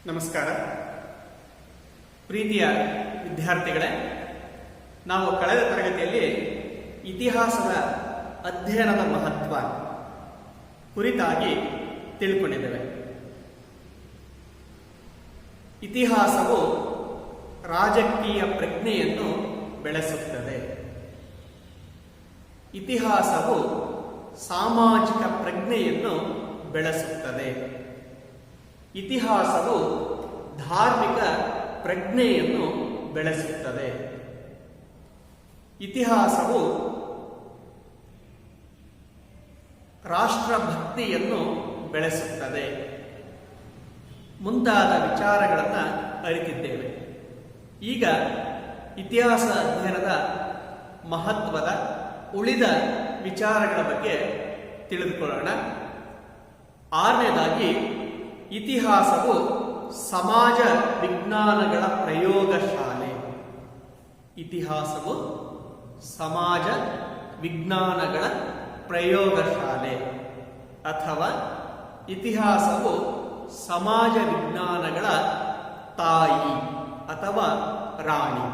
ನಮಸ್ಕಾರ ಪ್ರೀತಿಯ ವಿದ್ಯಾರ್ಥಿಗಳೇ, ನಾವು ಕಳೆದ ತರಗತಿಯಲ್ಲಿ ಇತಿಹಾಸದ ಅಧ್ಯಯನದ ಮಹತ್ವ ಕುರಿತಾಗಿ ತಿಳ್ಕೊಂಡಿದ್ದೇವೆ. ಇತಿಹಾಸವು ರಾಜಕೀಯ ಪ್ರಜ್ಞೆಯನ್ನು ಬೆಳೆಸುತ್ತದೆ. ಇತಿಹಾಸವು ಸಾಮಾಜಿಕ ಪ್ರಜ್ಞೆಯನ್ನು ಬೆಳೆಸುತ್ತದೆ. ಇತಿಹಾಸವು ಧಾರ್ಮಿಕ ಪ್ರಜ್ಞೆಯನ್ನು ಬೆಳೆಸುತ್ತದೆ. ಇತಿಹಾಸವು ರಾಷ್ಟ್ರಭಕ್ತಿಯನ್ನು ಬೆಳೆಸುತ್ತದೆ. ಮುಂತಾದ ವಿಚಾರಗಳನ್ನು ಅರಿತಿದ್ದೇವೆ. ಈಗ ಇತಿಹಾಸ ಅಧ್ಯಯನದ ಮಹತ್ವದ ಉಳಿದ ವಿಚಾರಗಳ ಬಗ್ಗೆ ತಿಳಿದುಕೊಳ್ಳೋಣ. ಆರನೇದಾಗಿ, ಇತಿಹಾಸವು ಸಮಾಜ ವಿಜ್ಞಾನಗಳ ಪ್ರಯೋಗಶಾಲೆ. ಇತಿಹಾಸವು ಸಮಾಜ ವಿಜ್ಞಾನಗಳ ಪ್ರಯೋಗಶಾಲೆ ಅಥವಾ ಇತಿಹಾಸವು ಸಮಾಜ ವಿಜ್ಞಾನಗಳ ತಾಯಿ ಅಥವಾ ರಾಣಿ.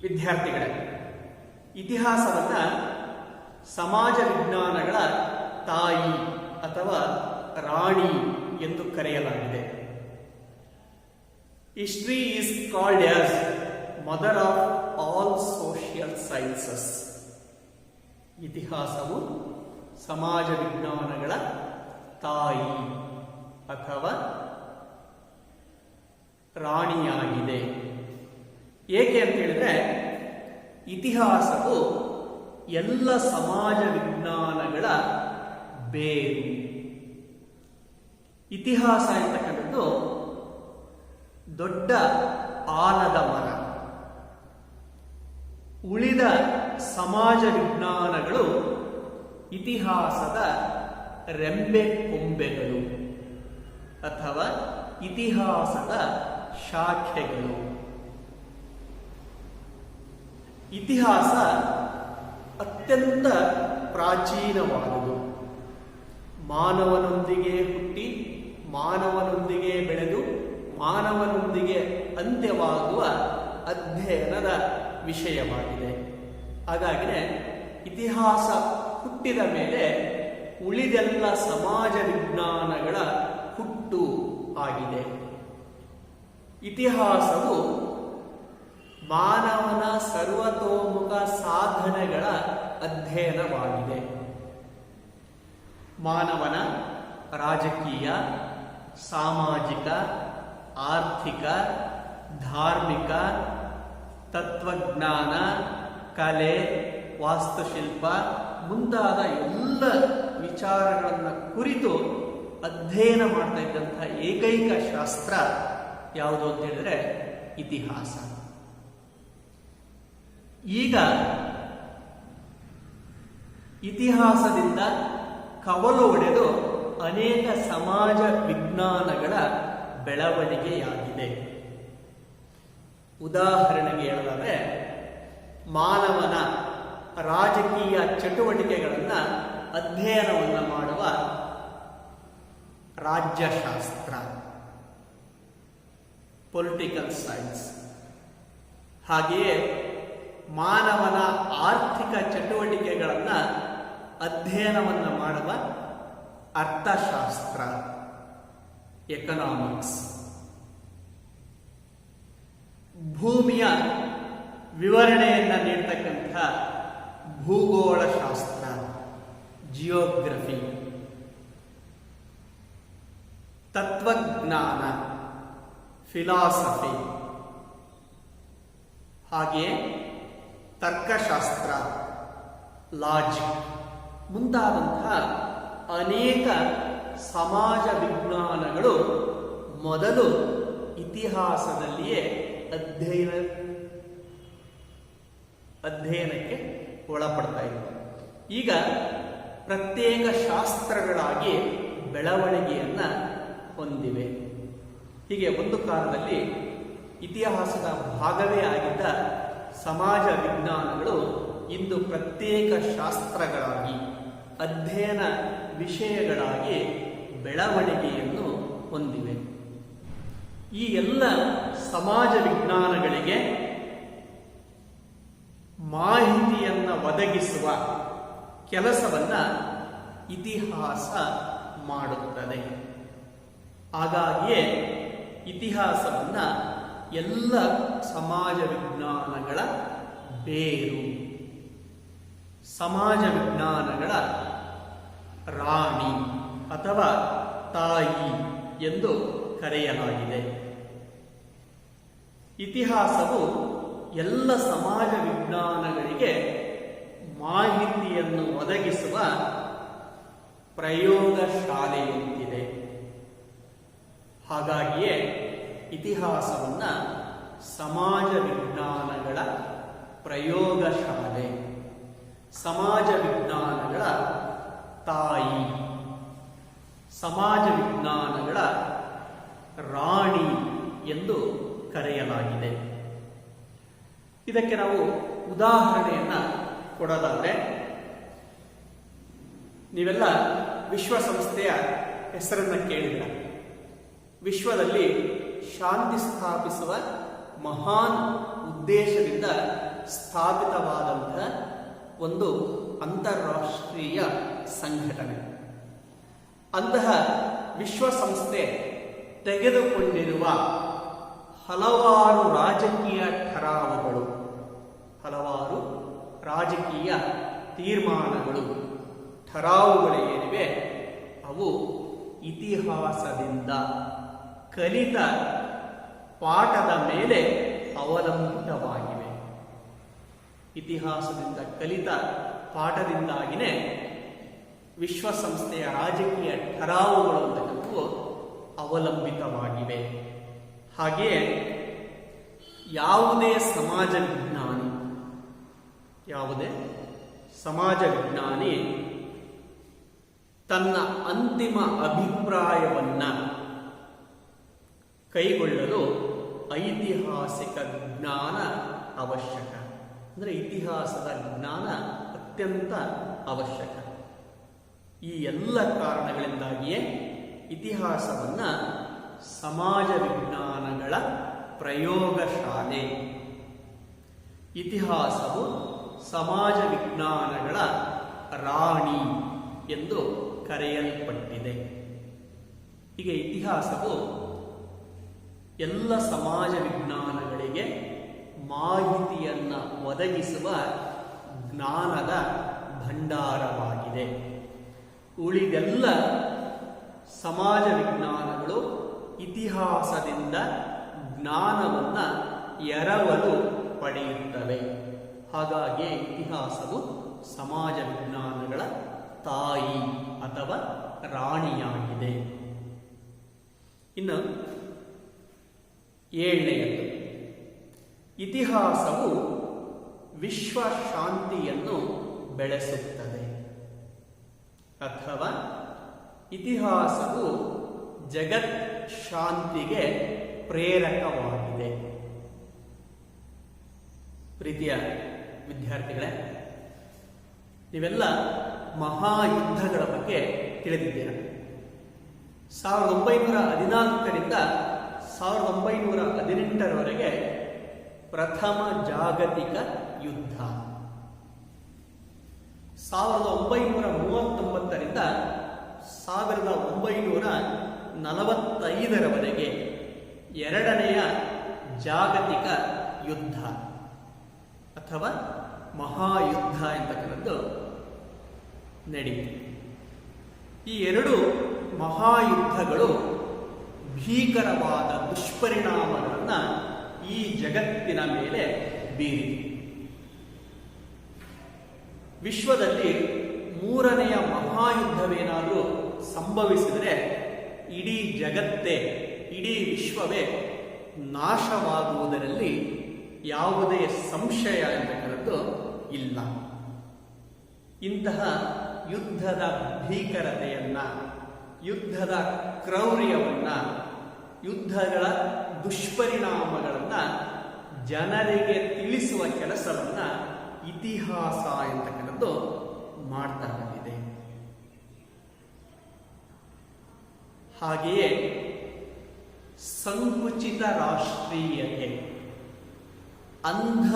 ವಿದ್ಯಾರ್ಥಿಗಳೇ, ಇತಿಹಾಸವನ್ನು ಸಮಾಜ ವಿಜ್ಞಾನಗಳ ತಾಯಿ ಅಥವಾ ರಾಣಿ ಎಂದು ಕರೆಯಲಾಗಿದೆ. History is called as mother of all social sciences. ಇತಿಹಾಸವು ಸಮಾಜ ವಿಜ್ಞಾನಗಳ ತಾಯಿ ಅಥವಾ ರಾಣಿಯಾಗಿದೆ. ಏಕೆ ಅಂತ ಹೇಳಿದ್ರೆ, ಇತಿಹಾಸವು ಎಲ್ಲ ಸಮಾಜ ವಿಜ್ಞಾನಗಳ ಬೇರು. ಇತಿಹಾಸ ಎಂತಕ್ಕಂಥದ್ದು ದೊಡ್ಡ ಆಲದ ಮರ. ಉಳಿದ ಸಮಾಜ ವಿಜ್ಞಾನಗಳು ಇತಿಹಾಸದ ರೆಂಬೆ ಕೊಂಬೆಗಳು ಅಥವಾ ಇತಿಹಾಸದ ಶಾಖೆಗಳು. ಇತಿಹಾಸ ಅತ್ಯಂತ ಪ್ರಾಚೀನವಾದುದು. ಮಾನವನೊಂದಿಗೆ ಹುಟ್ಟಿ ಮಾನವನೊಂದಿಗೆ ಬೆಳೆದು ಮಾನವನೊಂದಿಗೆ ಅಂತ್ಯವಾಗುವ ಅಧ್ಯಯನದ ವಿಷಯವಾಗಿದೆ. ಹಾಗಾಗಿನೇ ಇತಿಹಾಸ ಹುಟ್ಟಿದ ಮೇಲೆ ಉಳಿದೆಲ್ಲ ಸಮಾಜ ವಿಜ್ಞಾನಗಳ ಹುಟ್ಟು ಆಗಿದೆ. ಇತಿಹಾಸವು ಮಾನವನ ಸರ್ವತೋಮುಖ ಸಾಧನೆಗಳ ಅಧ್ಯಯನವಾಗಿದೆ. ಮಾನವನ ರಾಜಕೀಯ, ಸಾಮಾಜಿಕ, ಆರ್ಥಿಕ, ಧಾರ್ಮಿಕ, ತತ್ವಜ್ಞಾನ, ಕಲೆ, ವಾಸ್ತುಶಿಲ್ಪ ಮುಂತಾದ ಎಲ್ಲ ವಿಚಾರಗಳನ್ನು ಕುರಿತು ಅಧ್ಯಯನ ಮಾಡ್ತಾ ಇದ್ದಂತಹ ಏಕೈಕ ಶಾಸ್ತ್ರ ಯಾವುದು ಅಂತ ಹೇಳಿದ್ರೆ ಇತಿಹಾಸ. ಈಗ ಇತಿಹಾಸದಿಂದ ಕವಲು ಒಡೆದು ಅನೇಕ ಸಮಾಜ ವಿಜ್ಞಾನಗಳ ಬೆಳವಣಿಗೆಯಾಗಿದೆ. ಉದಾಹರಣೆಗೆ ಹೇಳಲಾದರೆ, ಮಾನವನ ರಾಜಕೀಯ ಚಟುವಟಿಕೆಗಳನ್ನು ಅಧ್ಯಯನವನ್ನು ಮಾಡುವ ರಾಜ್ಯಶಾಸ್ತ್ರ, ಪೊಲಿಟಿಕಲ್ ಸೈನ್ಸ್. ಹಾಗೆಯೇ ಮಾನವನ ಆರ್ಥಿಕ ಚಟುವಟಿಕೆಗಳನ್ನು ಅಧ್ಯಯನವನ್ನು ಮಾಡುವ ಅರ್ಥಶಾಸ್ತ್ರ, ಎಕನಾಮಿಕ್ಸ್. ಭೂಮಿಯ ವಿವರಣೆಯನ್ನು ನೀಡತಕ್ಕಂಥ ಭೂಗೋಳಶಾಸ್ತ್ರ, ಜಿಯೋಗ್ರಫಿ. ತತ್ವಜ್ಞಾನ, ಫಿಲಾಸಫಿ. ಹಾಗೆಯೇ ತರ್ಕಶಾಸ್ತ್ರ, ಲಾಜಿಕ್ ಮುಂತಾದಂತಹ ಅನೇಕ ಸಮಾಜ ವಿಜ್ಞಾನಗಳು ಮೊದಲು ಇತಿಹಾಸದಲ್ಲಿಯೇ ಅಧ್ಯಯನಕ್ಕೆ ಒಳಪಡ್ತಾ ಇವೆ. ಈಗ ಪ್ರತ್ಯೇಕ ಶಾಸ್ತ್ರಗಳಾಗಿ ಬೆಳವಣಿಗೆಯನ್ನ ಹೊಂದಿವೆ. ಹೀಗೆ ಒಂದು ಕಾಲದಲ್ಲಿ ಇತಿಹಾಸದ ಭಾಗವೇ ಆಗಿದ್ದ ಸಮಾಜ ವಿಜ್ಞಾನಗಳು ಇಂದು ಪ್ರತ್ಯೇಕ ಶಾಸ್ತ್ರಗಳಾಗಿ, ಅಧ್ಯಯನ ವಿಷಯಗಳಾಗಿ ಬೆಳವಣಿಗೆಯನ್ನು ಹೊಂದಿವೆ. ಈ ಎಲ್ಲ ಸಮಾಜ ವಿಜ್ಞಾನಗಳಿಗೆ ಮಾಹಿತಿಯನ್ನು ಒದಗಿಸುವ ಕೆಲಸವನ್ನ ಇತಿಹಾಸ ಮಾಡುತ್ತದೆ. ಹಾಗಾಗಿಯೇ ಇತಿಹಾಸವನ್ನ ಎಲ್ಲ ಸಮಾಜ ವಿಜ್ಞಾನಗಳ ಬೇರು, ಸಮಾಜ ವಿಜ್ಞಾನಗಳ ರಾಣಿ ಅಥವಾ ತಾಯಿ ಎಂದು ಕರೆಯಲಾಗಿದೆ. ಇತಿಹಾಸವು ಎಲ್ಲ ಸಮಾಜ ವಿಜ್ಞಾನಗಳಿಗೆ ಮಾಹಿತಿಯನ್ನು ಒದಗಿಸುವ ಪ್ರಯೋಗಶಾಲೆಯಂತಿದೆ. ಹಾಗಾಗಿಯೇ ಇತಿಹಾಸವನ್ನ ಸಮಾಜ ವಿಜ್ಞಾನಗಳ ಪ್ರಯೋಗಶಾಲೆ, ಸಮಾಜ ವಿಜ್ಞಾನಗಳ ತಾಯಿ, ಸಮಾಜ ವಿಜ್ಞಾನಗಳ ರಾಣಿ ಎಂದು ಕರೆಯಲಾಗಿದೆ. ಇದಕ್ಕೆ ನಾವು ಉದಾಹರಣೆಯನ್ನ ಕೊಡೋದಾದ್ರೆ, ನೀವೆಲ್ಲ ವಿಶ್ವಸಂಸ್ಥೆಯ ಹೆಸರನ್ನ ಕೇಳಿದ್ರ. ವಿಶ್ವದಲ್ಲಿ ಶಾಂತಿ ಸ್ಥಾಪಿಸುವ ಮಹಾನ್ ಉದ್ದೇಶದಿಂದ ಸ್ಥಾಪಿತವಾದಂತಹ ಒಂದು ಅಂತಾರಾಷ್ಟ್ರೀಯ ಸಂಘಟನೆ. ಅಂತಹ ವಿಶ್ವಸಂಸ್ಥೆ ತೆಗೆದುಕೊಂಡಿರುವ ಹಲವಾರು ರಾಜಕೀಯ ಠರಾವುಗಳು, ಹಲವಾರು ರಾಜಕೀಯ ತೀರ್ಮಾನಗಳು, ಠರಾವುಗಳು ಏನಿವೆ ಅವು ಇತಿಹಾಸದಿಂದ ಕಲಿತ ಪಾಠದ ಮೇಲೆ ಅವಲಂಬಿತವಾಗಿವೆ. ಇತಿಹಾಸದಿಂದ ಕಲಿತ ಪಾಠದಿಂದಾಗಿನೇ ವಿಶ್ವಸಂಸ್ಥೆಯ ರಾಜಕೀಯ ಠರಾವುಗಳು ಅಂತಕ್ಕಂಥವು ಅವಲಂಬಿತವಾಗಿವೆ. ಹಾಗೆಯೇ ಯಾವುದೇ ಸಮಾಜ ವಿಜ್ಞಾನಿ ತನ್ನ ಅಂತಿಮ ಅಭಿಪ್ರಾಯವನ್ನ ಕೈಗೊಳ್ಳಲು ಐತಿಹಾಸಿಕ ಜ್ಞಾನ ಅವಶ್ಯಕ. ಅಂದರೆ ಇತಿಹಾಸದ ಜ್ಞಾನ ಅತ್ಯಂತ ಅವಶ್ಯಕ. ಈ ಎಲ್ಲ ಕಾರಣಗಳಿಂದಾಗಿಯೇ ಇತಿಹಾಸವನ್ನ ಸಮಾಜ ವಿಜ್ಞಾನಗಳ ಪ್ರಯೋಗಶಾಲೆ, ಇತಿಹಾಸವು ಸಮಾಜ ವಿಜ್ಞಾನಗಳ ರಾಣಿ ಎಂದು ಕರೆಯಲ್ಪಟ್ಟಿದೆ. ಹೀಗೆ ಇತಿಹಾಸವು ಎಲ್ಲ ಸಮಾಜ ವಿಜ್ಞಾನಗಳಿಗೆ ಮಾಹಿತಿಯನ್ನ ಒದಗಿಸುವ ಜ್ಞಾನದ ಭಂಡಾರವಾಗಿದೆ. ಉಳಿದೆಲ್ಲ ಸಮಾಜ ವಿಜ್ಞಾನಗಳು ಇತಿಹಾಸದಿಂದ ಜ್ಞಾನವನ್ನ ಎರವಲು ಪಡೆಯುತ್ತವೆ. ಹಾಗಾಗಿ ಇತಿಹಾಸವು ಸಮಾಜ ವಿಜ್ಞಾನಗಳ ತಾಯಿ ಅಥವಾ ರಾಣಿಯಾಗಿದೆ. ಇನ್ನು 7ನೇಯದು, ಇತಿಹಾಸವು ವಿಶ್ವ ಶಾಂತಿಯನ್ನು ಬೆಳೆಸುತ್ತದೆ ಅಥವಾ ಇತಿಹಾಸವು ಜಗತ್ ಶಾಂತಿಗೆ ಪ್ರೇರಕವಾಗಿದೆ. ಪ್ರೀತಿಯ ವಿದ್ಯಾರ್ಥಿಗಳೇ, ನೀವೆಲ್ಲ ಮಹಾಯುದ್ಧಗಳ ಬಗ್ಗೆ ತಿಳಿದಿದ್ದೀರ. 1914ರಿಂದ 1918ರವರೆಗೆ ಪ್ರಥಮ ಜಾಗತಿಕ ಯುದ್ಧ, 1939ರಿಂದ 1945ರವರೆಗೆ ಎರಡನೆಯ ಜಾಗತಿಕ ಯುದ್ಧ ಅಥವಾ ಮಹಾಯುದ್ಧ ಎಂಬತಕ್ಕಂಥದ್ದು ನಡೆಯಿತು. ಈ ಎರಡು ಮಹಾಯುದ್ಧಗಳು ಭೀಕರವಾದ ದುಷ್ಪರಿಣಾಮಗಳನ್ನು ಈ ಜಗತ್ತಿನ ಮೇಲೆ ಬೀರಿತು. ವಿಶ್ವದಲ್ಲಿ 3ನೆಯ ಮಹಾಯುದ್ಧವೇನಾದರೂ ಸಂಭವಿಸಿದರೆ ಇಡೀ ಜಗತ್ತೇ, ಇಡೀ ವಿಶ್ವವೇ ನಾಶವಾಗುವುದರಲ್ಲಿ ಯಾವುದೇ ಸಂಶಯ ಎಂಬುದು ಇಲ್ಲ. ಇಂತಹ ಯುದ್ಧದ ಭೀಕರತೆಯನ್ನ, ಯುದ್ಧದ ಕ್ರೌರ್ಯವನ್ನ, ಯುದ್ಧಗಳ ದುಷ್ಪರಿಣಾಮಗಳನ್ನು ಜನರಿಗೆ ತಿಳಿಸುವ ಕೆಲಸವನ್ನ ಇತಿಹಾಸ ಎಂತಕ್ಕಂಥದ್ದು ಮಾಡ್ತಾ ಬಂದಿದೆ. ಹಾಗೆಯೇ ಸಂಕುಚಿತ ರಾಷ್ಟ್ರೀಯತೆ, ಅಂಧ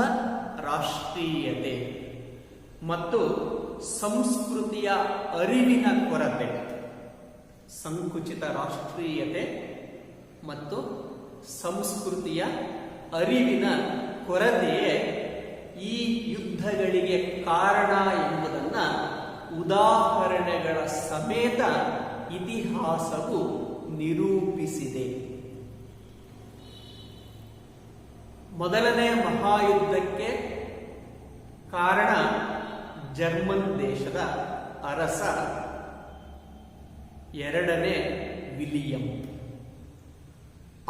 ರಾಷ್ಟ್ರೀಯತೆ ಮತ್ತು ಸಂಸ್ಕೃತಿಯ ಅರಿವಿನ ಕೊರತೆ. ಸಂಕುಚಿತ ರಾಷ್ಟ್ರೀಯತೆ ಮತ್ತು ಸಂಸ್ಕೃತಿಯ ಅರಿವಿನ ಕೊರತೆಯೇ ಈ ಯುದ್ಧಗಳಿಗೆ ಕಾರಣ ಎಂಬುದನ್ನು ಉದಾಹರಣೆಗಳ ಸಮೇತ ಇತಿಹಾಸವು ನಿರೂಪಿಸಿದೆ. ಮೊದಲನೇ ಮಹಾಯುದ್ಧಕ್ಕೆ ಕಾರಣ ಜರ್ಮನ್ ದೇಶದ ಅರಸ ಎರಡನೇ ವಿಲಿಯಂ.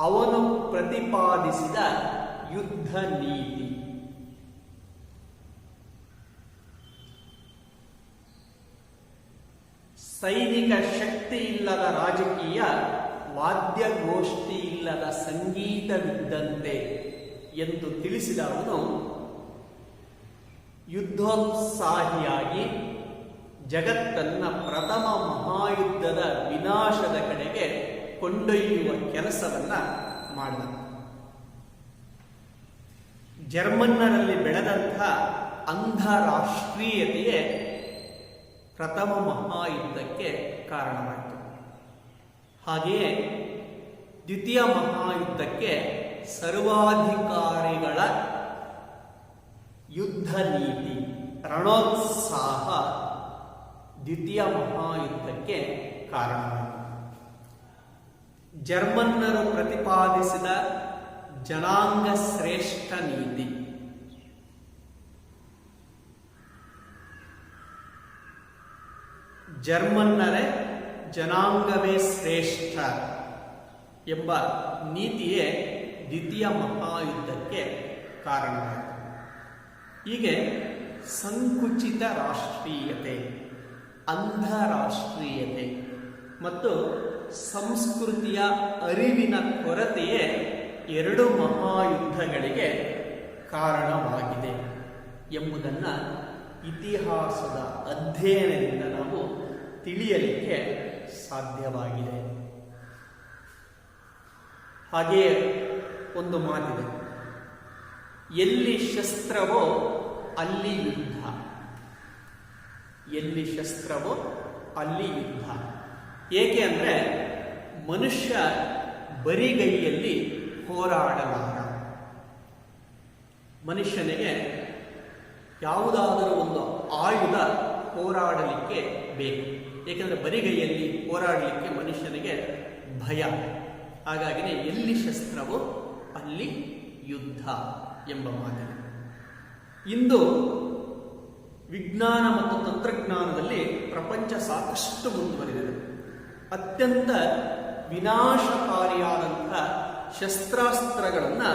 ಅವನು ಪ್ರತಿಪಾದಿಸಿದ ಯುದ್ಧ ನೀತಿ. ಸೈನಿಕ ಶಕ್ತಿ ಇಲ್ಲದ ರಾಜಕೀಯ, ವಾದ್ಯಗೋಷ್ಠಿ ಇಲ್ಲದ ಸಂಗೀತವಿದ್ದಂತೆ ಎಂದು ತಿಳಿಸಿದ ಅವನು ಯುದ್ಧೋತ್ಸಾಹಿಯಾಗಿ ಜಗತ್ತನ್ನ ಪ್ರಥಮ ಮಹಾಯುದ್ಧದ ವಿನಾಶದ ಕಡೆಗೆ ಕೊಂಡೊಯ್ಯುವ ಕೆಲಸವನ್ನ ಮಾಡಿದ. ಜರ್ಮನ್ನರಲ್ಲಿ ಬೆಳೆದಂತಹ ಅಂಧರಾಷ್ಟ್ರೀಯತೆಯೇ ಪ್ರಥಮ ಮಹಾಯುದ್ಧಕ್ಕೆ ಕಾರಣವಾಯಿತು. ಹಾಗೆಯೇ ದ್ವಿತೀಯ ಮಹಾಯುದ್ಧಕ್ಕೆ ಸರ್ವಾಧಿಕಾರಿಗಳ ಯುದ್ಧ ನೀತಿ, ರಣೋತ್ಸಾಹ ದ್ವಿತೀಯ ಮಹಾಯುದ್ಧಕ್ಕೆ ಕಾರಣವಾಯಿತು. ಜರ್ಮನ್ನರು ಪ್ರತಿಪಾದಿಸಿದ ಜನಾಂಗ ಶ್ರೇಷ್ಠ ನೀತಿ, ಜರ್ಮನ್ನರೇ ಜನಾಂಗವೇ ಶ್ರೇಷ್ಠ ಎಂಬ ನೀತಿಯೇ ದ್ವಿತೀಯ ಮಹಾಯುದ್ಧಕ್ಕೆ ಕಾರಣವಾಯಿತು. ಹೀಗೆ ಸಂಕುಚಿತ ರಾಷ್ಟ್ರೀಯತೆ, ಅಂಧರಾಷ್ಟ್ರೀಯತೆ ಮತ್ತು ಸಂಸ್ಕೃತಿಯ ಅರಿವಿನ ಕೊರತೆಯೇ ಎರಡು ಮಹಾಯುದ್ಧಗಳಿಗೆ ಕಾರಣವಾಗಿದೆ ಎಂಬುದನ್ನು ಇತಿಹಾಸದ ಅಧ್ಯಯನದಿಂದ ನಾವು ತಿಳಿಯಲಿಕ್ಕೆ ಸಾಧ್ಯವಾಗಿದೆ. ಹಾಗೆಯೇ ಒಂದು ಮಾತಿದೆ, ಎಲ್ಲಿ ಶಸ್ತ್ರವೋ ಅಲ್ಲಿ ಯುದ್ಧ. ಎಲ್ಲಿ ಶಸ್ತ್ರವೋ ಅಲ್ಲಿ ಯುದ್ಧ. ಏಕೆ ಅಂದರೆ ಮನುಷ್ಯ ಬರಿಗೈಯಲ್ಲಿ ಹೋರಾಡಲಾರ. ಮನುಷ್ಯನಿಗೆ ಯಾವುದಾದರೂ ಒಂದು ಆಯುಧ ಹೋರಾಡಲಿಕ್ಕೆ ಬೇಕು. ಏಕೆಂದರೆ ಬರಿಗೈಯಲ್ಲಿ ಹೋರಾಡಲಿಕ್ಕೆ ಮನುಷ್ಯನಿಗೆ ಭಯ. ಹಾಗಾಗಿನೇ ಎಲ್ಲಿ ಶಸ್ತ್ರವೋ ಅಲ್ಲಿ ಯುದ್ಧ ಎಂಬ ಮಾತಿದೆ. ಇಂದು ವಿಜ್ಞಾನ ಮತ್ತು ತಂತ್ರಜ್ಞಾನದಲ್ಲಿ ಪ್ರಪಂಚ ಸಾಕಷ್ಟು ಮುಂದುವರಿದಿದೆ. ಅತ್ಯಂತ ವಿನಾಶಕಾರಿಯಾದಂತಹ ಶಸ್ತ್ರಾಸ್ತ್ರಗಳನ್ನು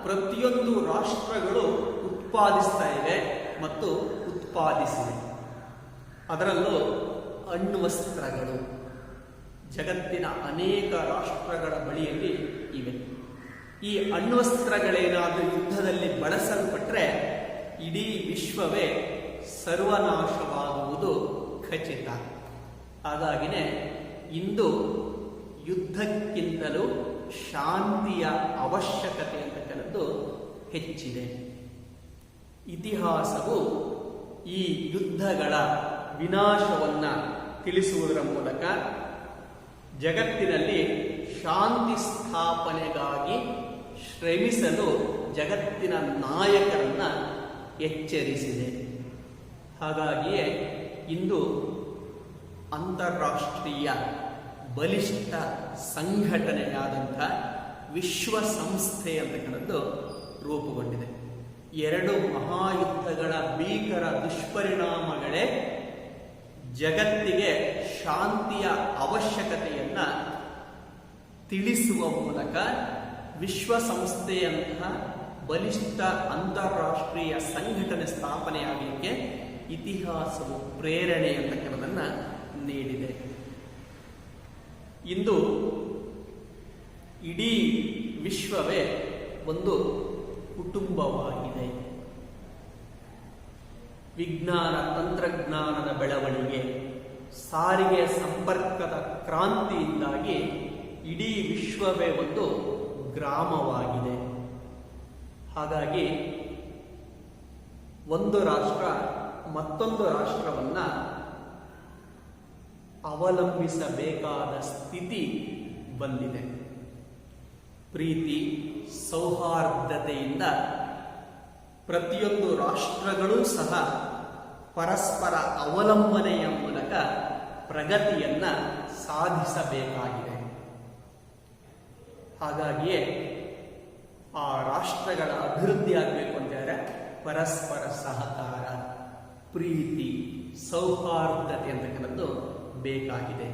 ಪ್ರತಿಯೊಂದು ರಾಷ್ಟ್ರಗಳು ಉತ್ಪಾದಿಸ್ತಾ ಇವೆ ಮತ್ತು ಉತ್ಪಾದಿಸಿವೆ. ಅದರಲ್ಲೂ ಅಣ್ವಸ್ತ್ರಗಳು ಜಗತ್ತಿನ ಅನೇಕ ರಾಷ್ಟ್ರಗಳ ಬಳಿಯಲ್ಲಿ ಇವೆ. ಈ ಅಣ್ವಸ್ತ್ರಗಳೇನಾದರೂ ಯುದ್ಧದಲ್ಲಿ ಬಳಸಲ್ಪಟ್ಟರೆ ಇಡೀ ವಿಶ್ವವೇ ಸರ್ವನಾಶವಾಗುವುದು ಖಚಿತ. ಹಾಗಾಗಿನೇ ಇಂದು ಯುದ್ಧಕ್ಕಿಂತಲೂ ಶಾಂತಿಯ ಅವಶ್ಯಕತೆ ಅಂತಕ್ಕಂಥದ್ದು ಹೆಚ್ಚಿದೆ. ಇತಿಹಾಸವು ಈ ಯುದ್ಧಗಳ ವಿನಾಶವನ್ನು ತಿಳಿಸುವುದರ ಮೂಲಕ ಜಗತ್ತಿನಲ್ಲಿ ಶಾಂತಿ ಸ್ಥಾಪನೆಗಾಗಿ ಶ್ರಮಿಸಲು ಜಗತ್ತಿನ ನಾಯಕರನ್ನ ಎಚ್ಚರಿಸಿದೆ. ಹಾಗಾಗಿಯೇ ಇಂದು ಅಂತಾರಾಷ್ಟ್ರೀಯ ಬಲಿಷ್ಠ ಸಂಘಟನೆಯಾದಂಥ ವಿಶ್ವಸಂಸ್ಥೆ ಅಂತಕ್ಕಂಥದ್ದು ರೂಪುಗೊಂಡಿದೆ. ಎರಡು ಮಹಾಯುದ್ಧಗಳ ಭೀಕರ ದುಷ್ಪರಿಣಾಮಗಳೇ ಜಗತ್ತಿಗೆ ಶಾಂತಿಯ ಅವಶ್ಯಕತೆಯನ್ನು ತಿಳಿಸುವ ಮೂಲಕ ವಿಶ್ವಸಂಸ್ಥೆಯಂತಹ ಬಲಿಷ್ಠ ಅಂತಾರಾಷ್ಟ್ರೀಯ ಸಂಘಟನೆ ಸ್ಥಾಪನೆಯಾಗಲಿಕ್ಕೆ ಇತಿಹಾಸವು ಪ್ರೇರಣೆ ಅಂತಕ್ಕಂಥದ್ದನ್ನು ನೀಡಿದೆ. ಇಂದು ಇಡೀ ವಿಶ್ವವೇ ಒಂದು ಕುಟುಂಬವಾಗಿದೆ. ವಿಜ್ಞಾನ ತಂತ್ರಜ್ಞಾನದ ಬೆಳವಣಿಗೆ, ಸಾರಿಗೆ ಸಂಪರ್ಕದ ಕ್ರಾಂತಿಯಿಂದಾಗಿ ಇಡೀ ವಿಶ್ವವೇ ಒಂದು ಗ್ರಾಮವಾಗಿದೆ. ಹಾಗಾಗಿ ಒಂದು ರಾಷ್ಟ್ರ ಮತ್ತೊಂದು ರಾಷ್ಟ್ರವನ್ನ ಅವಲಂಬಿಸಬೇಕಾದ ಸ್ಥಿತಿ ಬಂದಿದೆ. ಪ್ರೀತಿ ಸೌಹಾರ್ದತೆಯಿಂದ ಪ್ರತಿಯೊಂದು ರಾಷ್ಟ್ರಗಳೂ ಸಹ ಪರಸ್ಪರ ಅವಲಂಬನೆಯ ಮೂಲಕ ಪ್ರಗತಿಯನ್ನ ಸಾಧಿಸಬೇಕಾಗಿದೆ. ಹಾಗಾಗಿಯೇ ಆ ರಾಷ್ಟ್ರಗಳ ಅಭಿವೃದ್ಧಿ ಆಗಬೇಕು ಅಂತ ಹೇಳಿದ್ರೆ ಪರಸ್ಪರ ಸಹಕಾರ, ಪ್ರೀತಿ, ಸೌಹಾರ್ದತೆ ಅಂತಕ್ಕಂಥದ್ದು ಬೇಕಾಗಿದೆ.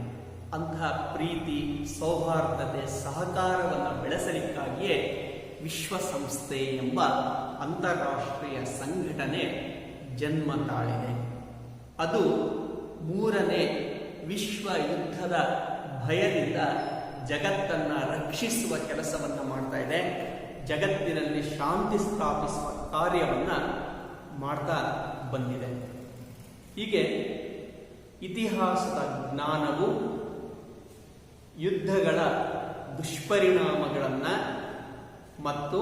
ಅಂತಹ ಪ್ರೀತಿ, ಸೌಹಾರ್ದತೆ, ಸಹಕಾರವನ್ನು ಬೆಳೆಸಲಿಕ್ಕಾಗಿಯೇ ವಿಶ್ವಸಂಸ್ಥೆ ಎಂಬ ಅಂತಾರಾಷ್ಟ್ರೀಯ ಸಂಘಟನೆ ಜನ್ಮ ತಾಳಿದೆ. ಅದು 3ನೇ ವಿಶ್ವ ಯುದ್ಧದ ಭಯದಿಂದ ಜಗತ್ತನ್ನು ರಕ್ಷಿಸುವ ಕೆಲಸವನ್ನು ಮಾಡ್ತಾ ಇದೆ. ಜಗತ್ತಿನಲ್ಲಿ ಶಾಂತಿ ಸ್ಥಾಪಿಸುವ ಕಾರ್ಯವನ್ನು ಮಾಡ್ತಾ ಬಂದಿದೆ. ಹೀಗೆ ಇತಿಹಾಸದ ಜ್ಞಾನವು ಯುದ್ಧಗಳ ದುಷ್ಪರಿಣಾಮಗಳನ್ನು ಮತ್ತು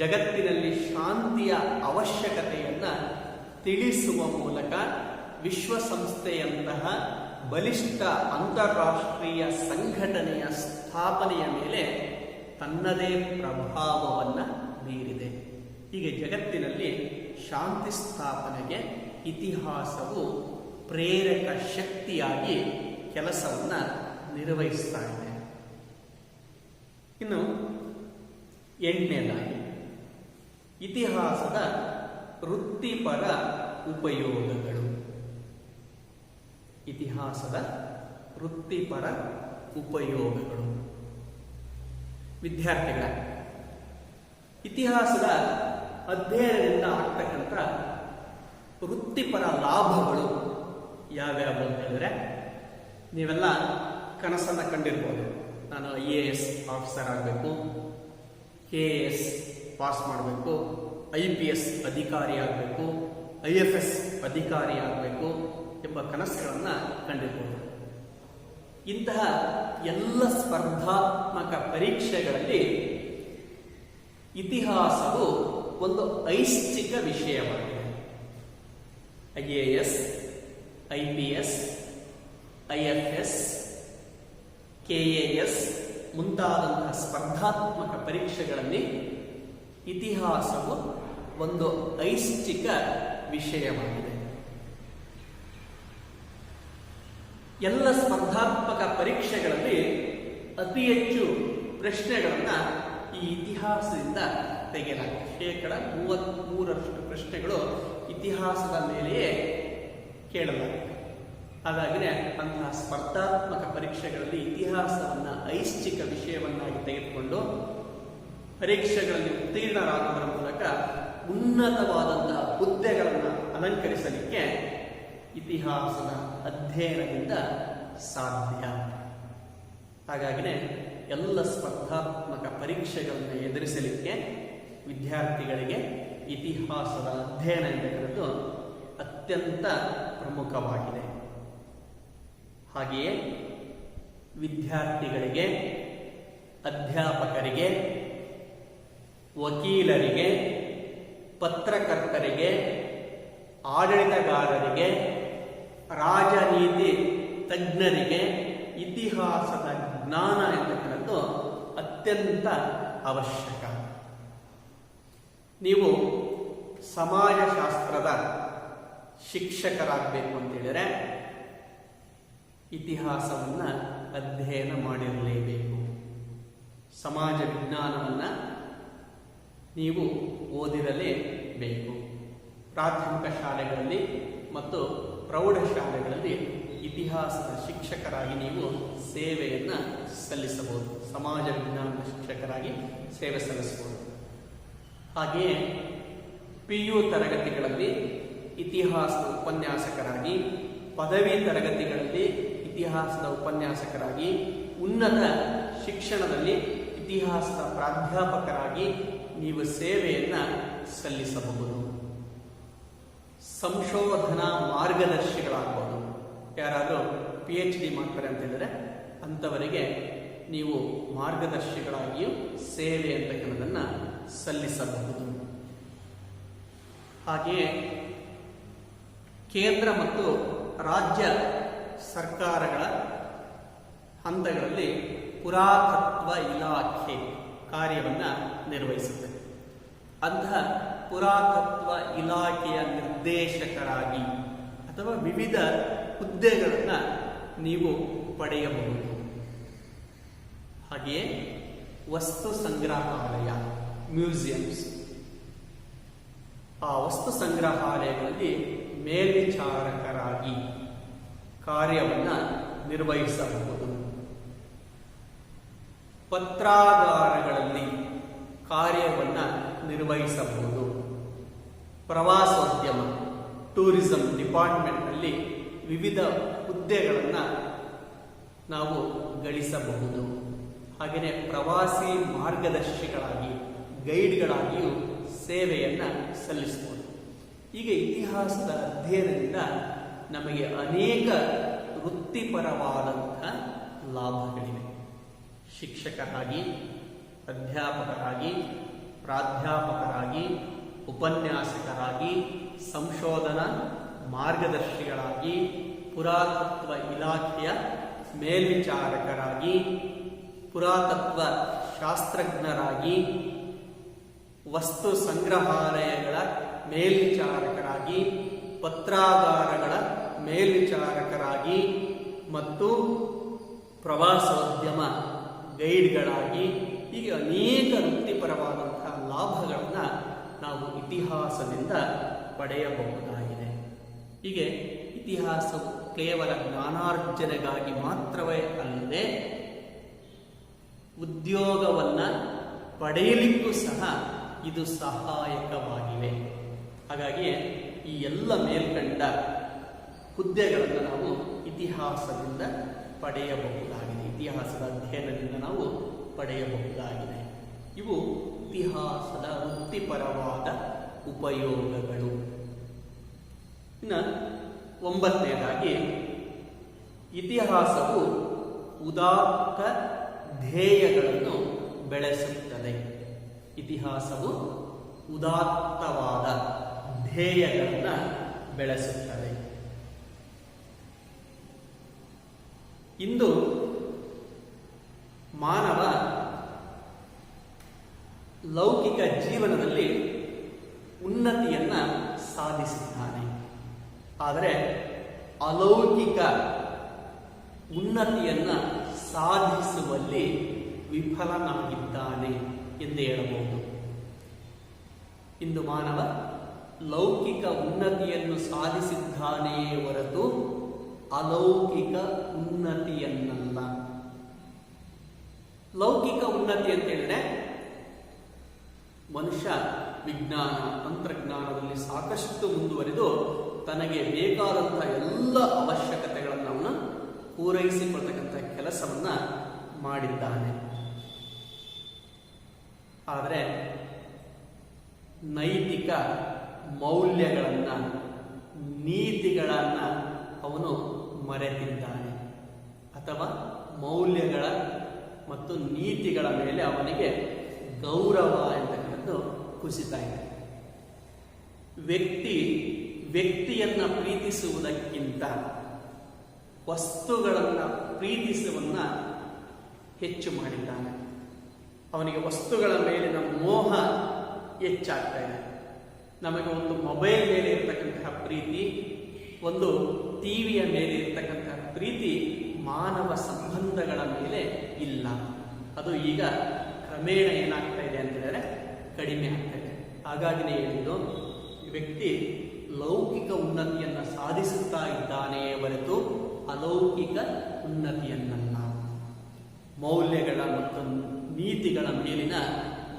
ಜಗತ್ತಿನಲ್ಲಿ ಶಾಂತಿಯ ಅವಶ್ಯಕತೆಯನ್ನು ತಿಳಿಸುವ ಮೂಲಕ ವಿಶ್ವಸಂಸ್ಥೆಯಂತಹ ಬಲಿಷ್ಠ ಅಂತಾರಾಷ್ಟ್ರೀಯ ಸಂಘಟನೆಯ ಸ್ಥಾಪನೆಯ ಮೇಲೆ ತನ್ನದೇ ಪ್ರಭಾವವನ್ನು ಬೀರಿದೆ. ಹೀಗೆ ಜಗತ್ತಿನಲ್ಲಿ ಶಾಂತಿ ಸ್ಥಾಪನೆಗೆ ಇತಿಹಾಸವು ಪ್ರೇರಕ ಶಕ್ತಿಯಾಗಿ ಕೆಲಸವನ್ನು ನಿರ್ವಹಿಸ್ತಾ ಇದೆ. ಇನ್ನು 8ನೇದಾಗಿ ಇತಿಹಾಸದ ವೃತ್ತಿಪರ ಉಪಯೋಗಗಳು. ಇತಿಹಾಸದ ವೃತ್ತಿಪರ ಉಪಯೋಗಗಳು. ವಿದ್ಯಾರ್ಥಿಗಳ ಇತಿಹಾಸದ ಅಧ್ಯಯನದಿಂದ ಆಗ್ತಕ್ಕಂಥ ವೃತ್ತಿಪರ ಲಾಭಗಳು ಯಾವ್ಯಾವ ಅಂತ ಹೇಳಿದ್ರೆ, ನೀವೆಲ್ಲ ಕನಸನ್ನು ಕಂಡಿರ್ಬೋದು. ನಾನು IAS ಆಫೀಸರ್ ಆಗಬೇಕು, KAS ಪಾಸ್ ಮಾಡಬೇಕು, IPS ಅಧಿಕಾರಿ ಆಗಬೇಕು, IFS ಅಧಿಕಾರಿ ಆಗಬೇಕು ಎಂಬ ಕನಸುಗಳನ್ನು ಕಂಡಿರ್ಬೋದು. ಇಂತಹ ಎಲ್ಲ ಸ್ಪರ್ಧಾತ್ಮಕ ಪರೀಕ್ಷೆಗಳಲ್ಲಿ ಇತಿಹಾಸವು ಒಂದು ಐಚ್ಛಿಕ ವಿಷಯವಾಗಿದೆ. IAS, IPS, IFS, KAS ಮುಂತಾದಂತಹ ಸ್ಪರ್ಧಾತ್ಮಕ ಪರೀಕ್ಷೆಗಳಲ್ಲಿ ಇತಿಹಾಸವು ಒಂದು ಐಚ್ಛಿಕ ವಿಷಯವಾಗಿದೆ. ಎಲ್ಲ ಸ್ಪರ್ಧಾತ್ಮಕ ಪರೀಕ್ಷೆಗಳಲ್ಲಿ ಅತಿ ಹೆಚ್ಚು ಪ್ರಶ್ನೆಗಳನ್ನು ಈ ಇತಿಹಾಸದಿಂದ ತೆಗೆಯಲಾಗಿದೆ. 33% ಪ್ರಶ್ನೆಗಳು ಇತಿಹಾಸದ ಮೇಲೆಯೇ ಕೇಳಲಾಗಿದೆ. ಹಾಗಾಗಿನೇ ಅಂತಹ ಸ್ಪರ್ಧಾತ್ಮಕ ಪರೀಕ್ಷೆಗಳಲ್ಲಿ ಇತಿಹಾಸವನ್ನು ಐಚ್ಛಿಕ ವಿಷಯವನ್ನಾಗಿ ತೆಗೆದುಕೊಂಡು ಪರೀಕ್ಷೆಗಳಲ್ಲಿ ಉತ್ತೀರ್ಣರಾಗುವುದರ ಮೂಲಕ ಉನ್ನತವಾದಂತಹ ಹುದ್ದೆಗಳನ್ನು ಅಲಂಕರಿಸಲಿಕ್ಕೆ ಇತಿಹಾಸದ ಅಧ್ಯಯನದಿಂದ ಸಾಧ್ಯ. ಹಾಗಾಗಿನೇ ಎಲ್ಲ ಸ್ಪರ್ಧಾತ್ಮಕ ಪರೀಕ್ಷೆಗಳನ್ನು ಎದುರಿಸಲಿಕ್ಕೆ ವಿದ್ಯಾರ್ಥಿಗಳಿಗೆ ಇತಿಹಾಸದ ಅಧ್ಯಯನ ಎಂಬುದು ಅತ್ಯಂತ ಪ್ರಮುಖವಾಗಿದೆ. ಹಾಗೆಯೇ ವಿದ್ಯಾರ್ಥಿಗಳಿಗೆ, ಅಧ್ಯಾಪಕರಿಗೆ, ವಕೀಲರಿಗೆ, ಪತ್ರಕರ್ತರಿಗೆ, ಆಡಳಿತಗಾರರಿಗೆ, ರಾಜನೀತಿ ತಜ್ಞರಿಗೆ ಇತಿಹಾಸದ ಜ್ಞಾನ ಎಂಬುದು ಅತ್ಯಂತ ಅವಶ್ಯಕ. ನೀವು ಸಮಾಜಶಾಸ್ತ್ರದ ಶಿಕ್ಷಕರಾಗಬೇಕು ಅಂತೇಳಿದರೆ ಇತಿಹಾಸವನ್ನು ಅಧ್ಯಯನ ಮಾಡಿರಲೇಬೇಕು. ಸಮಾಜ ವಿಜ್ಞಾನವನ್ನು ನೀವು ಓದಿರಲೇಬೇಕು. ಪ್ರಾಥಮಿಕ ಶಾಲೆಗಳಲ್ಲಿ ಮತ್ತು ಪ್ರೌಢಶಾಲೆಗಳಲ್ಲಿ ಇತಿಹಾಸದ ಶಿಕ್ಷಕರಾಗಿ ನೀವು ಸೇವೆಯನ್ನು ಸಲ್ಲಿಸಬಹುದು. ಸಮಾಜ ವಿಜ್ಞಾನದ ಶಿಕ್ಷಕರಾಗಿ ಸೇವೆ ಸಲ್ಲಿಸಬಹುದು. ಹಾಗೆಯೇ PU ತರಗತಿಗಳಲ್ಲಿ ಇತಿಹಾಸದ ಉಪನ್ಯಾಸಕರಾಗಿ, ಪದವಿ ತರಗತಿಗಳಲ್ಲಿ ಇತಿಹಾಸದ ಉಪನ್ಯಾಸಕರಾಗಿ, ಉನ್ನತ ಶಿಕ್ಷಣದಲ್ಲಿ ಇತಿಹಾಸದ ಪ್ರಾಧ್ಯಾಪಕರಾಗಿ ನೀವು ಸೇವೆಯನ್ನು ಸಲ್ಲಿಸಬಹುದು. ಸಂಶೋಧನಾ ಮಾರ್ಗದರ್ಶಿಗಳಾಗಬಹುದು. ಯಾರಾದರೂ PhD ಮಾಡ್ತಾರೆ ಅಂತ ಹೇಳಿದ್ರೆ ಅಂಥವರಿಗೆ ನೀವು ಮಾರ್ಗದರ್ಶಿಗಳಾಗಿಯೂ ಸೇವೆ ಅಂತಕ್ಕಂಥದ್ದನ್ನು ಸಲ್ಲಿಸಬಹುದು. ಹಾಗೆಯೇ ಕೇಂದ್ರ ಮತ್ತು ರಾಜ್ಯ ಸರ್ಕಾರಗಳ ಹಂತಗಳಲ್ಲಿ ಪುರಾತತ್ವ ಇಲಾಖೆ ಕಾರ್ಯವನ್ನು ನಿರ್ವಹಿಸುತ್ತೆ. ಅಂತಹ ಪುರಾತತ್ವ ಇಲಾಖೆಯ ನಿರ್ದೇಶಕರಾಗಿ ಅಥವಾ ವಿವಿಧ ಹುದ್ದೆಗಳನ್ನು ನೀವು ಪಡೆಯಬಹುದು. ಹಾಗೆಯೇ ವಸ್ತು ಸಂಗ್ರಹಾಲಯ, ಮ್ಯೂಸಿಯಂಸ್, ಆ ವಸ್ತು ಸಂಗ್ರಹಾಲಯಗಳಲ್ಲಿ ಮೇಲ್ವಿಚಾರಕರಾಗಿ ಕಾರ್ಯವನ್ನು ನಿರ್ವಹಿಸಬಹುದು. ಪತ್ರಾಗಾರಗಳಲ್ಲಿ ಕಾರ್ಯವನ್ನು ನಿರ್ವಹಿಸಬಹುದು. ಪ್ರವಾಸೋದ್ಯಮ, ಟೂರಿಸಂ ಡಿಪಾರ್ಟ್ಮೆಂಟ್ನಲ್ಲಿ ವಿವಿಧ ಹುದ್ದೆಗಳನ್ನು ನಾವು ಗಳಿಸಬಹುದು. ಹಾಗೆಯೇ ಪ್ರವಾಸಿ ಮಾರ್ಗದರ್ಶಿಗಳಾಗಿ, ಗೈಡ್ಗಳಾಗಿಯೂ ಸೇವೆಯನ್ನು ಸಲ್ಲಿಸಬಹುದು. ಈಗ ಇತಿಹಾಸದ ಅಧ್ಯಯನದಿಂದ ನಮಗೆ ಅನೇಕ ವೃತ್ತಿಪರವಾದಂಥ ಲಾಭಗಳಿವೆ. ಶಿಕ್ಷಕರಾಗಿ, ಅಧ್ಯಾಪಕರಾಗಿ, ಪ್ರಾಧ್ಯಾಪಕರಾಗಿ, ಉಪನ್ಯಾಸಕರಾಗಿ, ಸಂಶೋಧನಾ ಮಾರ್ಗದರ್ಶಿಗಳಾಗಿ, ಪುರಾತತ್ವ ಇಲಾಖೆಯ ಮೇಲ್ವಿಚಾರಕರಾಗಿ, ಪುರಾತತ್ವ ಶಾಸ್ತ್ರಜ್ಞರಾಗಿ, ವಸ್ತು ಸಂಗ್ರಹಾಲಯಗಳ ಮೇಲ್ವಿಚಾರಕರಾಗಿ, ಪತ್ರಾಗಾರಗಳ ಮೇಲ್ವಿಚಾರಕರಾಗಿ ಮತ್ತು ಪ್ರವಾಸೋದ್ಯಮ ಗೈಡ್ಗಳಾಗಿ, ಹೀಗೆ ಅನೇಕ ವೃತ್ತಿಪರವಾದಂತಹ ಲಾಭಗಳನ್ನು ನಾವು ಇತಿಹಾಸದಿಂದ ಪಡೆಯಬಹುದಾಗಿದೆ. ಹೀಗೆ ಇತಿಹಾಸವು ಕೇವಲ ಜ್ಞಾನಾರ್ಜನೆಗಾಗಿ ಮಾತ್ರವೇ ಅಲ್ಲದೆ ಉದ್ಯೋಗವನ್ನು ಪಡೆಯಲಿಕ್ಕೂ ಸಹ ಇದು ಸಹಾಯಕವಾಗಿವೆ. ಹಾಗಾಗಿ ಈ ಎಲ್ಲ ಮೇಲ್ಕಂಡ ಹುದ್ದೆಗಳನ್ನು ನಾವು ಇತಿಹಾಸದಿಂದ ಪಡೆಯಬಹುದಾಗಿದೆ, ಇತಿಹಾಸದ ಅಧ್ಯಯನದಿಂದ ನಾವು ಪಡೆಯಬಹುದಾಗಿದೆ. ಇವು ಇತಿಹಾಸದ ವೃತ್ತಿಪರವಾದ ಉಪಯೋಗಗಳು. ಇನ್ನು 9ನೇದಾಗಿ, ಇತಿಹಾಸವು ಉದಾತ್ತ ಧ್ಯೇಯಗಳನ್ನು ಬೆಳೆಸುತ್ತದೆ. ಇತಿಹಾಸವು ಉದಾತ್ತವಾದ ಧ್ಯೇಯಗಳನ್ನು ಬೆಳೆಸುತ್ತದೆ. ಇಂದು ಮಾನವ ಲೌಕಿಕ ಜೀವನದಲ್ಲಿ ಉನ್ನತಿಯನ್ನು ಸಾಧಿಸಿದ್ದಾನೆ. ಆದರೆ ಅಲೌಕಿಕ ಉನ್ನತಿಯನ್ನು ಸಾಧಿಸುವಲ್ಲಿ ವಿಫಲನಾಗಿದ್ದಾನೆ ಎಂದು ಹೇಳಬಹುದು. ಇಂದು ಮಾನವ ಲೌಕಿಕ ಉನ್ನತಿಯನ್ನು ಸಾಧಿಸಿದ್ದಾನೆಯೇ ಹೊರತು ಅಲೌಕಿಕ ಉನ್ನತಿಯನ್ನಲ್ಲ. ಲೌಕಿಕ ಉನ್ನತಿ ಅಂತ ಹೇಳಿದ್ರೆ ಮನುಷ್ಯ ವಿಜ್ಞಾನ ತಂತ್ರಜ್ಞಾನದಲ್ಲಿ ಸಾಕಷ್ಟು ಮುಂದುವರಿದು ತನಗೆ ಬೇಕಾದಂಥ ಎಲ್ಲ ಅವಶ್ಯಕತೆಗಳನ್ನು ಅವನು ಪೂರೈಸಿಕೊಳ್ತಕ್ಕಂಥ ಕೆಲಸವನ್ನ ಮಾಡಿದ್ದಾನೆ. ಆದರೆ ನೈತಿಕ ಮೌಲ್ಯಗಳನ್ನು, ನೀತಿಗಳನ್ನು ಅವನು ಮರೆತಿದ್ದಾನೆ, ಅಥವಾ ಮೌಲ್ಯಗಳ ಮತ್ತು ನೀತಿಗಳ ಮೇಲೆ ಅವನಿಗೆ ಗೌರವ ಎಂತಕ್ಕಂಥದ್ದು ಕುಸಿತಾ ಇದೆ. ವ್ಯಕ್ತಿಯನ್ನು ಪ್ರೀತಿಸುವುದಕ್ಕಿಂತ ವಸ್ತುಗಳನ್ನು ಪ್ರೀತಿಸುವನ್ನ ಹೆಚ್ಚು ಮಾಡಿದ್ದಾನೆ. ಅವನಿಗೆ ವಸ್ತುಗಳ ಮೇಲಿನ ಮೋಹ ಹೆಚ್ಚಾಗ್ತಾ ಇದೆ. ನಮಗೆ ಒಂದು ಮೊಬೈಲ್ ಮೇಲೆ ಇರತಕ್ಕಂತಹ ಪ್ರೀತಿ, ಒಂದು ಟಿವಿಯ ಮೇಲೆ ಇರತಕ್ಕಂತಹ ಪ್ರೀತಿ ಮಾನವ ಸಂಬಂಧಗಳ ಮೇಲೆ ಇಲ್ಲ. ಅದು ಈಗ ಕ್ರಮೇಣ ಏನಾಗ್ತಾ ಇದೆ ಅಂತ ಹೇಳಿದ್ರೆ ಕಡಿಮೆ ಆಗ್ತಾ ಇದೆ. ಹಾಗಾಗಿನೇ ಹೇಳಿದ್ದು, ವ್ಯಕ್ತಿ ಲೌಕಿಕ ಉನ್ನತಿಯನ್ನು ಸಾಧಿಸುತ್ತಾ ಇದ್ದಾನೆಯೇ ಹೊರತು ಅಲೌಕಿಕ ಉನ್ನತಿಯನ್ನಲ್ಲ. ಮೌಲ್ಯಗಳ ಮತ್ತು ನೀತಿಗಳ ಮೇಲಿನ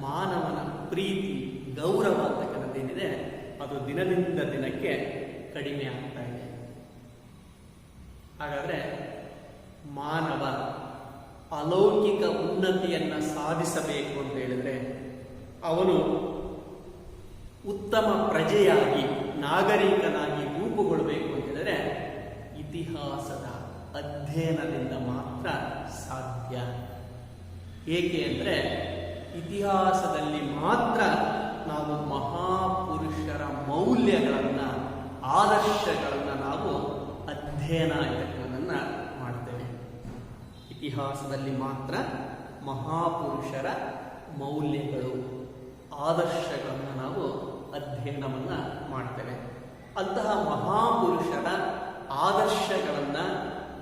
ಮಾನವನ ಪ್ರೀತಿ, ಗೌರವ ಅಂತಕ್ಕಂಥದ್ದೇನಿದೆ ಅದು ದಿನದಿಂದ ದಿನಕ್ಕೆ ಕಡಿಮೆ ಆಗ್ತಾ ಇದೆ. ಹಾಗಾದ್ರೆ ಮಾನವ ಅಲೌಕಿಕ ಉನ್ನತಿಯನ್ನು ಸಾಧಿಸಬೇಕು ಅಂತ ಹೇಳಿದ್ರೆ ಅವನು ಉತ್ತಮ ಪ್ರಜೆಯಾಗಿ, ನಾಗರಿಕನಾಗಿ ರೂಪುಗೊಳ್ಳಬೇಕು ಅಂತ ಹೇಳಿದ್ರೆ ಇತಿಹಾಸದ ಅಧ್ಯಯನದಿಂದ ಮಾತ್ರ ಸಾಧ್ಯ. ಏಕೆ ಅಂದರೆ ಇತಿಹಾಸದಲ್ಲಿ ಮಾತ್ರ ನಾವು ಮಹಾಪುರುಷರ ಮೌಲ್ಯಗಳನ್ನು, ಆದರ್ಶಗಳನ್ನು ನಾವು ಅಧ್ಯಯನ ಇದನ್ನು ಮಾಡ್ತೇವೆ. ಇತಿಹಾಸದಲ್ಲಿ ಮಾತ್ರ ಮಹಾಪುರುಷರ ಮೌಲ್ಯಗಳು, ಆದರ್ಶಗಳನ್ನು ನಾವು ಅಧ್ಯಯನವನ್ನು ಮಾಡ್ತೇವೆ. ಅಂತಹ ಮಹಾಪುರುಷರ ಆದರ್ಶಗಳನ್ನು,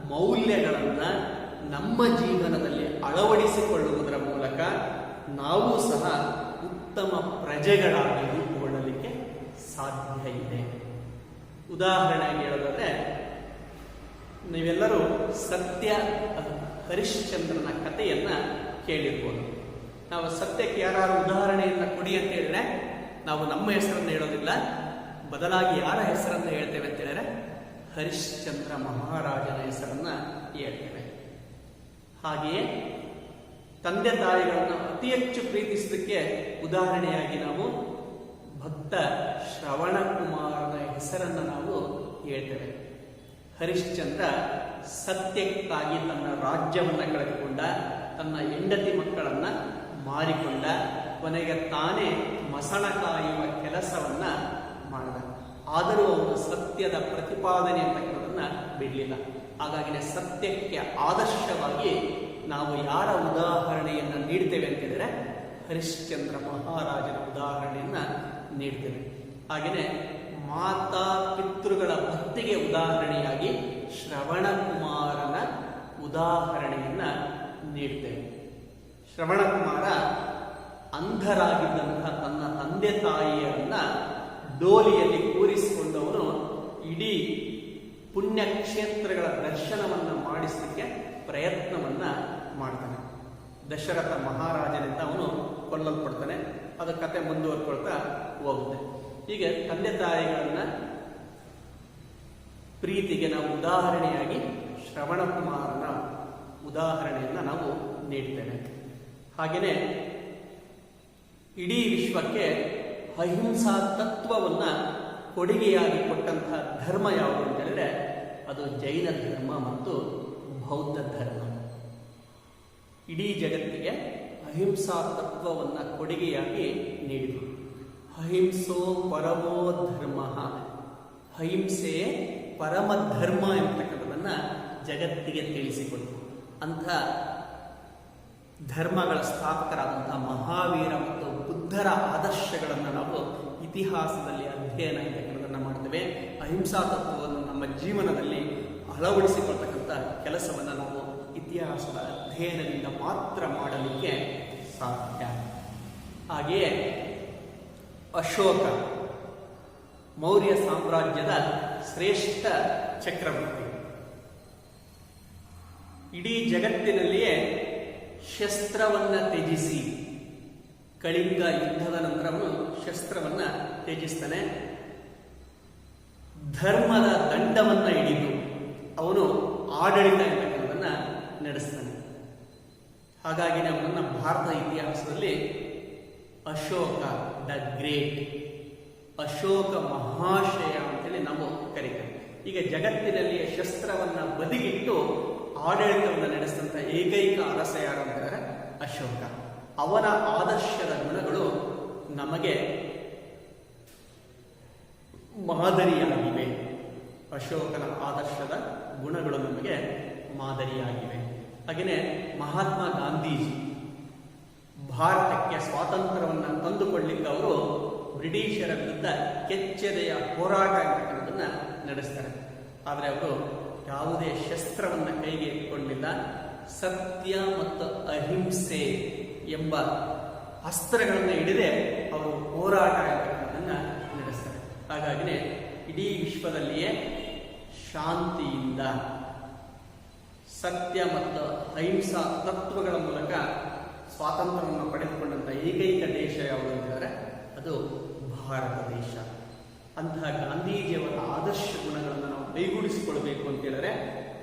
ಮೌಲ್ಯಗಳನ್ನು ನಮ್ಮ ಜೀವನದಲ್ಲಿ ಅಳವಡಿಸಿಕೊಳ್ಳುವುದರ ಮೂಲಕ ನಾವು ಸಹ ಉತ್ತಮ ಪ್ರಜೆಗಳಾಗಿ ರೂಪುಗೊಳ್ಳಲಿಕ್ಕೆ ಸಾಧ್ಯ ಇದೆ. ಉದಾಹರಣೆಗೆ ಹೇಳೋದಾದ್ರೆ, ನೀವೆಲ್ಲರೂ ಸತ್ಯ ಹರಿಶ್ಚಂದ್ರನ ಕಥೆಯನ್ನ ಕೇಳಿರ್ಬೋದು. ನಾವು ಸತ್ಯಕ್ಕೆ ಯಾರು ಉದಾಹರಣೆಯನ್ನ ಕೊಡಿ ಅಂತ ಹೇಳಿದ್ರೆ ನಾವು ನಮ್ಮ ಹೆಸರನ್ನು ಹೇಳೋದಿಲ್ಲ, ಬದಲಾಗಿ ಯಾರ ಹೆಸರನ್ನು ಹೇಳ್ತೇವೆ ಅಂತ ಹೇಳಿದ್ರೆ ಹರಿಶ್ಚಂದ್ರ ಮಹಾರಾಜನ ಹೆಸರನ್ನ ಹೇಳ್ತೇವೆ. ಹಾಗೆಯೇ ತಂದೆ ತಾಯಿಗಳನ್ನು ಅತಿ ಹೆಚ್ಚು ಪ್ರೀತಿಸಲಿಕ್ಕೆ ಉದಾಹರಣೆಯಾಗಿ ನಾವು ಭಕ್ತ ಶ್ರವಣ ಕುಮಾರನ ಹೆಸರನ್ನು ನಾವು ಹೇಳ್ತೇವೆ. ಹರಿಶ್ಚಂದ್ರ ಸತ್ಯಕ್ಕಾಗಿ ತನ್ನ ರಾಜ್ಯವನ್ನು ಕಳೆದುಕೊಂಡ, ತನ್ನ ಹೆಂಡತಿ ಮಕ್ಕಳನ್ನ ಮಾರಿಕೊಂಡ, ಕೊನೆಗೆ ತಾನೇ ಮಸಣ ಕಾಯುವ ಕೆಲಸವನ್ನ ಮಾಡಿದ. ಆದರೂ ಅವನು ಸತ್ಯದ ಪ್ರತಿಪಾದನೆ ಅಂತಕ್ಕಂಥದನ್ನ ಬಿಡಲಿಲ್ಲ. ಹಾಗಾಗಿನೇ ಸತ್ಯಕ್ಕೆ ಆದರ್ಶವಾಗಿ ನಾವು ಯಾರ ಉದಾಹರಣೆಯನ್ನು ನೀಡ್ತೇವೆ ಅಂತ ಹೇಳಿದ್ರೆ ಹರಿಶ್ಚಂದ್ರ ಮಹಾರಾಜನ ಉದಾಹರಣೆಯನ್ನ ನೀಡ್ತೇವೆ. ಹಾಗೆಯೇ ಮಾತಾ ಪಿತೃಗಳ ಭಕ್ತಿಗೆ ಉದಾಹರಣೆಯಾಗಿ ಶ್ರವಣ ಕುಮಾರನ ಉದಾಹರಣೆಯನ್ನ ನೀಡ್ತೇವೆ. ಶ್ರವಣ ಕುಮಾರ ಅಂಧರಾಗಿದ್ದಂತಹ ತನ್ನ ತಂದೆ ತಾಯಿಯರನ್ನ ಡೋಲಿಯಲ್ಲಿ ಕೂರಿಸಿಕೊಂಡವನು ಇಡೀ ಪುಣ್ಯಕ್ಷೇತ್ರಗಳ ದರ್ಶನವನ್ನು ಮಾಡಿಸಲಿಕ್ಕೆ ಪ್ರಯತ್ನವನ್ನ ಮಾಡ್ತಾನೆ. ದಶರಥ ಮಹಾರಾಜನಿಂದ ಅವನು ಕೊಲ್ಲಲ್ಪಡ್ತಾನೆ. ಅದು ಕತೆ ಮುಂದುವರ್ಕೊಳ್ತಾ ಹೋಗುತ್ತೆ. ಹೀಗೆ ತಂದೆ ತಾಯಿಗಳನ್ನ ಪ್ರೀತಿಗೆ ನಾವು ಉದಾಹರಣೆಯಾಗಿ ಶ್ರವಣ ಕುಮಾರನ ಉದಾಹರಣೆಯನ್ನ ನಾವು ನೀಡ್ತೇವೆ. ಹಾಗೆಯೇ ಇಡೀ ವಿಶ್ವಕ್ಕೆ ಅಹಿಂಸಾ ತತ್ವವನ್ನ ಕೊಡುಗೆಯಾಗಿ ಕೊಟ್ಟಂತಹ ಧರ್ಮ ಯಾವುದು ಅಂತ ಹೇಳಿದ್ರೆ ಅದು ಜೈನ ಧರ್ಮ ಮತ್ತು ಬೌದ್ಧ ಧರ್ಮ. ಇಡೀ ಜಗತ್ತಿಗೆ ಅಹಿಂಸಾ ತತ್ವವನ್ನ ಕೊಡುಗೆಯಾಗಿ ನೀಡಿದರು. ಅಹಿಂಸೋ ಪರಮೋ ಧರ್ಮ, ಅಹಿಂಸೆ ಪರಮ ಧರ್ಮ ಎಂಬತಕ್ಕಂಥದನ್ನ ಜಗತ್ತಿಗೆ ತಿಳಿಸಿಕೊಟ್ಟರು. ಅಂಥ ಧರ್ಮಗಳ ಸ್ಥಾಪಕರಾದಂತಹ ಮಹಾವೀರ ಮತ್ತು ಬುದ್ಧರ ಆದರ್ಶಗಳನ್ನು ನಾವು ಇತಿಹಾಸದಲ್ಲಿ ಅಧ್ಯಯನ ಅಂತಕ್ಕಂಥದನ್ನು ಮಾಡ್ತೇವೆ. ಅಹಿಂಸಾ ತತ್ವವನ್ನು ನಮ್ಮ ಜೀವನದಲ್ಲಿ ಅಳವಡಿಸಿಕೊಳ್ತಕ್ಕಂಥ ಕೆಲಸವನ್ನು ನಾವು ಇತಿಹಾಸದ ಅಧ್ಯಯನದಿಂದ ಮಾತ್ರ ಮಾಡಲಿಕ್ಕೆ ಸಾಧ್ಯ. ಹಾಗೆಯೇ ಅಶೋಕ ಮೌರ್ಯ ಸಾಮ್ರಾಜ್ಯದ ಶ್ರೇಷ್ಠ ಚಕ್ರವರ್ತಿ. ಇಡೀ ಜಗತ್ತಿನಲ್ಲಿಯೇ ಶಸ್ತ್ರವನ್ನ ತ್ಯಜಿಸಿ, ಕಳಿಂಗ ಯುದ್ಧದ ನಂತರ ಅವನು ಶಸ್ತ್ರವನ್ನ ತ್ಯಜಿಸ್ತಾನೆ. ಧರ್ಮದ ದಂಡವನ್ನ ಹಿಡಿದು ಅವನು ಆಡಳಿತ ಎಂಬುದನ್ನ ನಡೆಸ್ತಾನೆ. ಹಾಗಾಗಿ ಅವನನ್ನ ಭಾರತ ಇತಿಹಾಸದಲ್ಲಿ ಅಶೋಕ ದ ಗ್ರೇಟ್, ಅಶೋಕ ಮಹಾಶಯ ಅಂತೇಳಿ ನಾವು ಕರೀತೇವೆ. ಈಗ ಜಗತ್ತಿನಲ್ಲಿ ಶಸ್ತ್ರವನ್ನ ಬದಿಗಿಟ್ಟು ಆಡಳಿತವನ್ನು ನಡೆಸಿದಂಥ ಏಕೈಕ ಅರಸ ಯಾರು ಅಂತಾರೆ ಅಶೋಕ. ಅವನ ಆದರ್ಶದ ಗುಣಗಳು ನಮಗೆ ಮಾದರಿಯಾಗಿವೆ. ಅಶೋಕನ ಆದರ್ಶದ ಗುಣಗಳು ನಮಗೆ ಮಾದರಿಯಾಗಿವೆ. ಹಾಗೆಯೇ ಮಹಾತ್ಮ ಗಾಂಧೀಜಿ ಭಾರತಕ್ಕೆ ಸ್ವಾತಂತ್ರ್ಯವನ್ನು ತಂದುಕೊಳ್ಳಿಕ್ಕೆ ಅವರು ಬ್ರಿಟಿಷರ ವಿರುದ್ಧ ಕೆಚ್ಚೆದೆಯ ಹೋರಾಟ ಅಂತಕ್ಕಂಥದ್ದನ್ನ ನಡೆಸ್ತಾರೆ. ಆದರೆ ಅವರು ಯಾವುದೇ ಶಸ್ತ್ರವನ್ನು ಕೈಗೆ ಇಟ್ಟುಕೊಳ್ಳಲಿಲ್ಲ. ಸತ್ಯ ಮತ್ತು ಅಹಿಂಸೆ ಎಂಬ ಅಸ್ತ್ರಗಳನ್ನು ಹಿಡಿದೇ ಅವರು ಹೋರಾಟ ಅಂತಕ್ಕಂಥದ್ದನ್ನ ನಡೆಸ್ತಾರೆ. ಹಾಗಾಗಿನೇ ಇಡೀ ವಿಶ್ವದಲ್ಲಿಯೇ ಶಾಂತಿಯಿಂದ ಸತ್ಯ ಮತ್ತು ಅಹಿಂಸಾ ತತ್ವಗಳ ಮೂಲಕ ಸ್ವಾತಂತ್ರ್ಯವನ್ನು ಪಡೆದುಕೊಂಡಂಥ ಏಕೈಕ ದೇಶ ಯಾವುದು ಅಂತಂದರೆ ಅದು ಭಾರತ ದೇಶ. ಅಂತಹ ಗಾಂಧೀಜಿಯವರ ಆದರ್ಶ ಗುಣಗಳನ್ನು ನಾವು ಕೈಗೂಡಿಸಿಕೊಳ್ಬೇಕು ಅಂತ ಹೇಳಿದ್ರೆ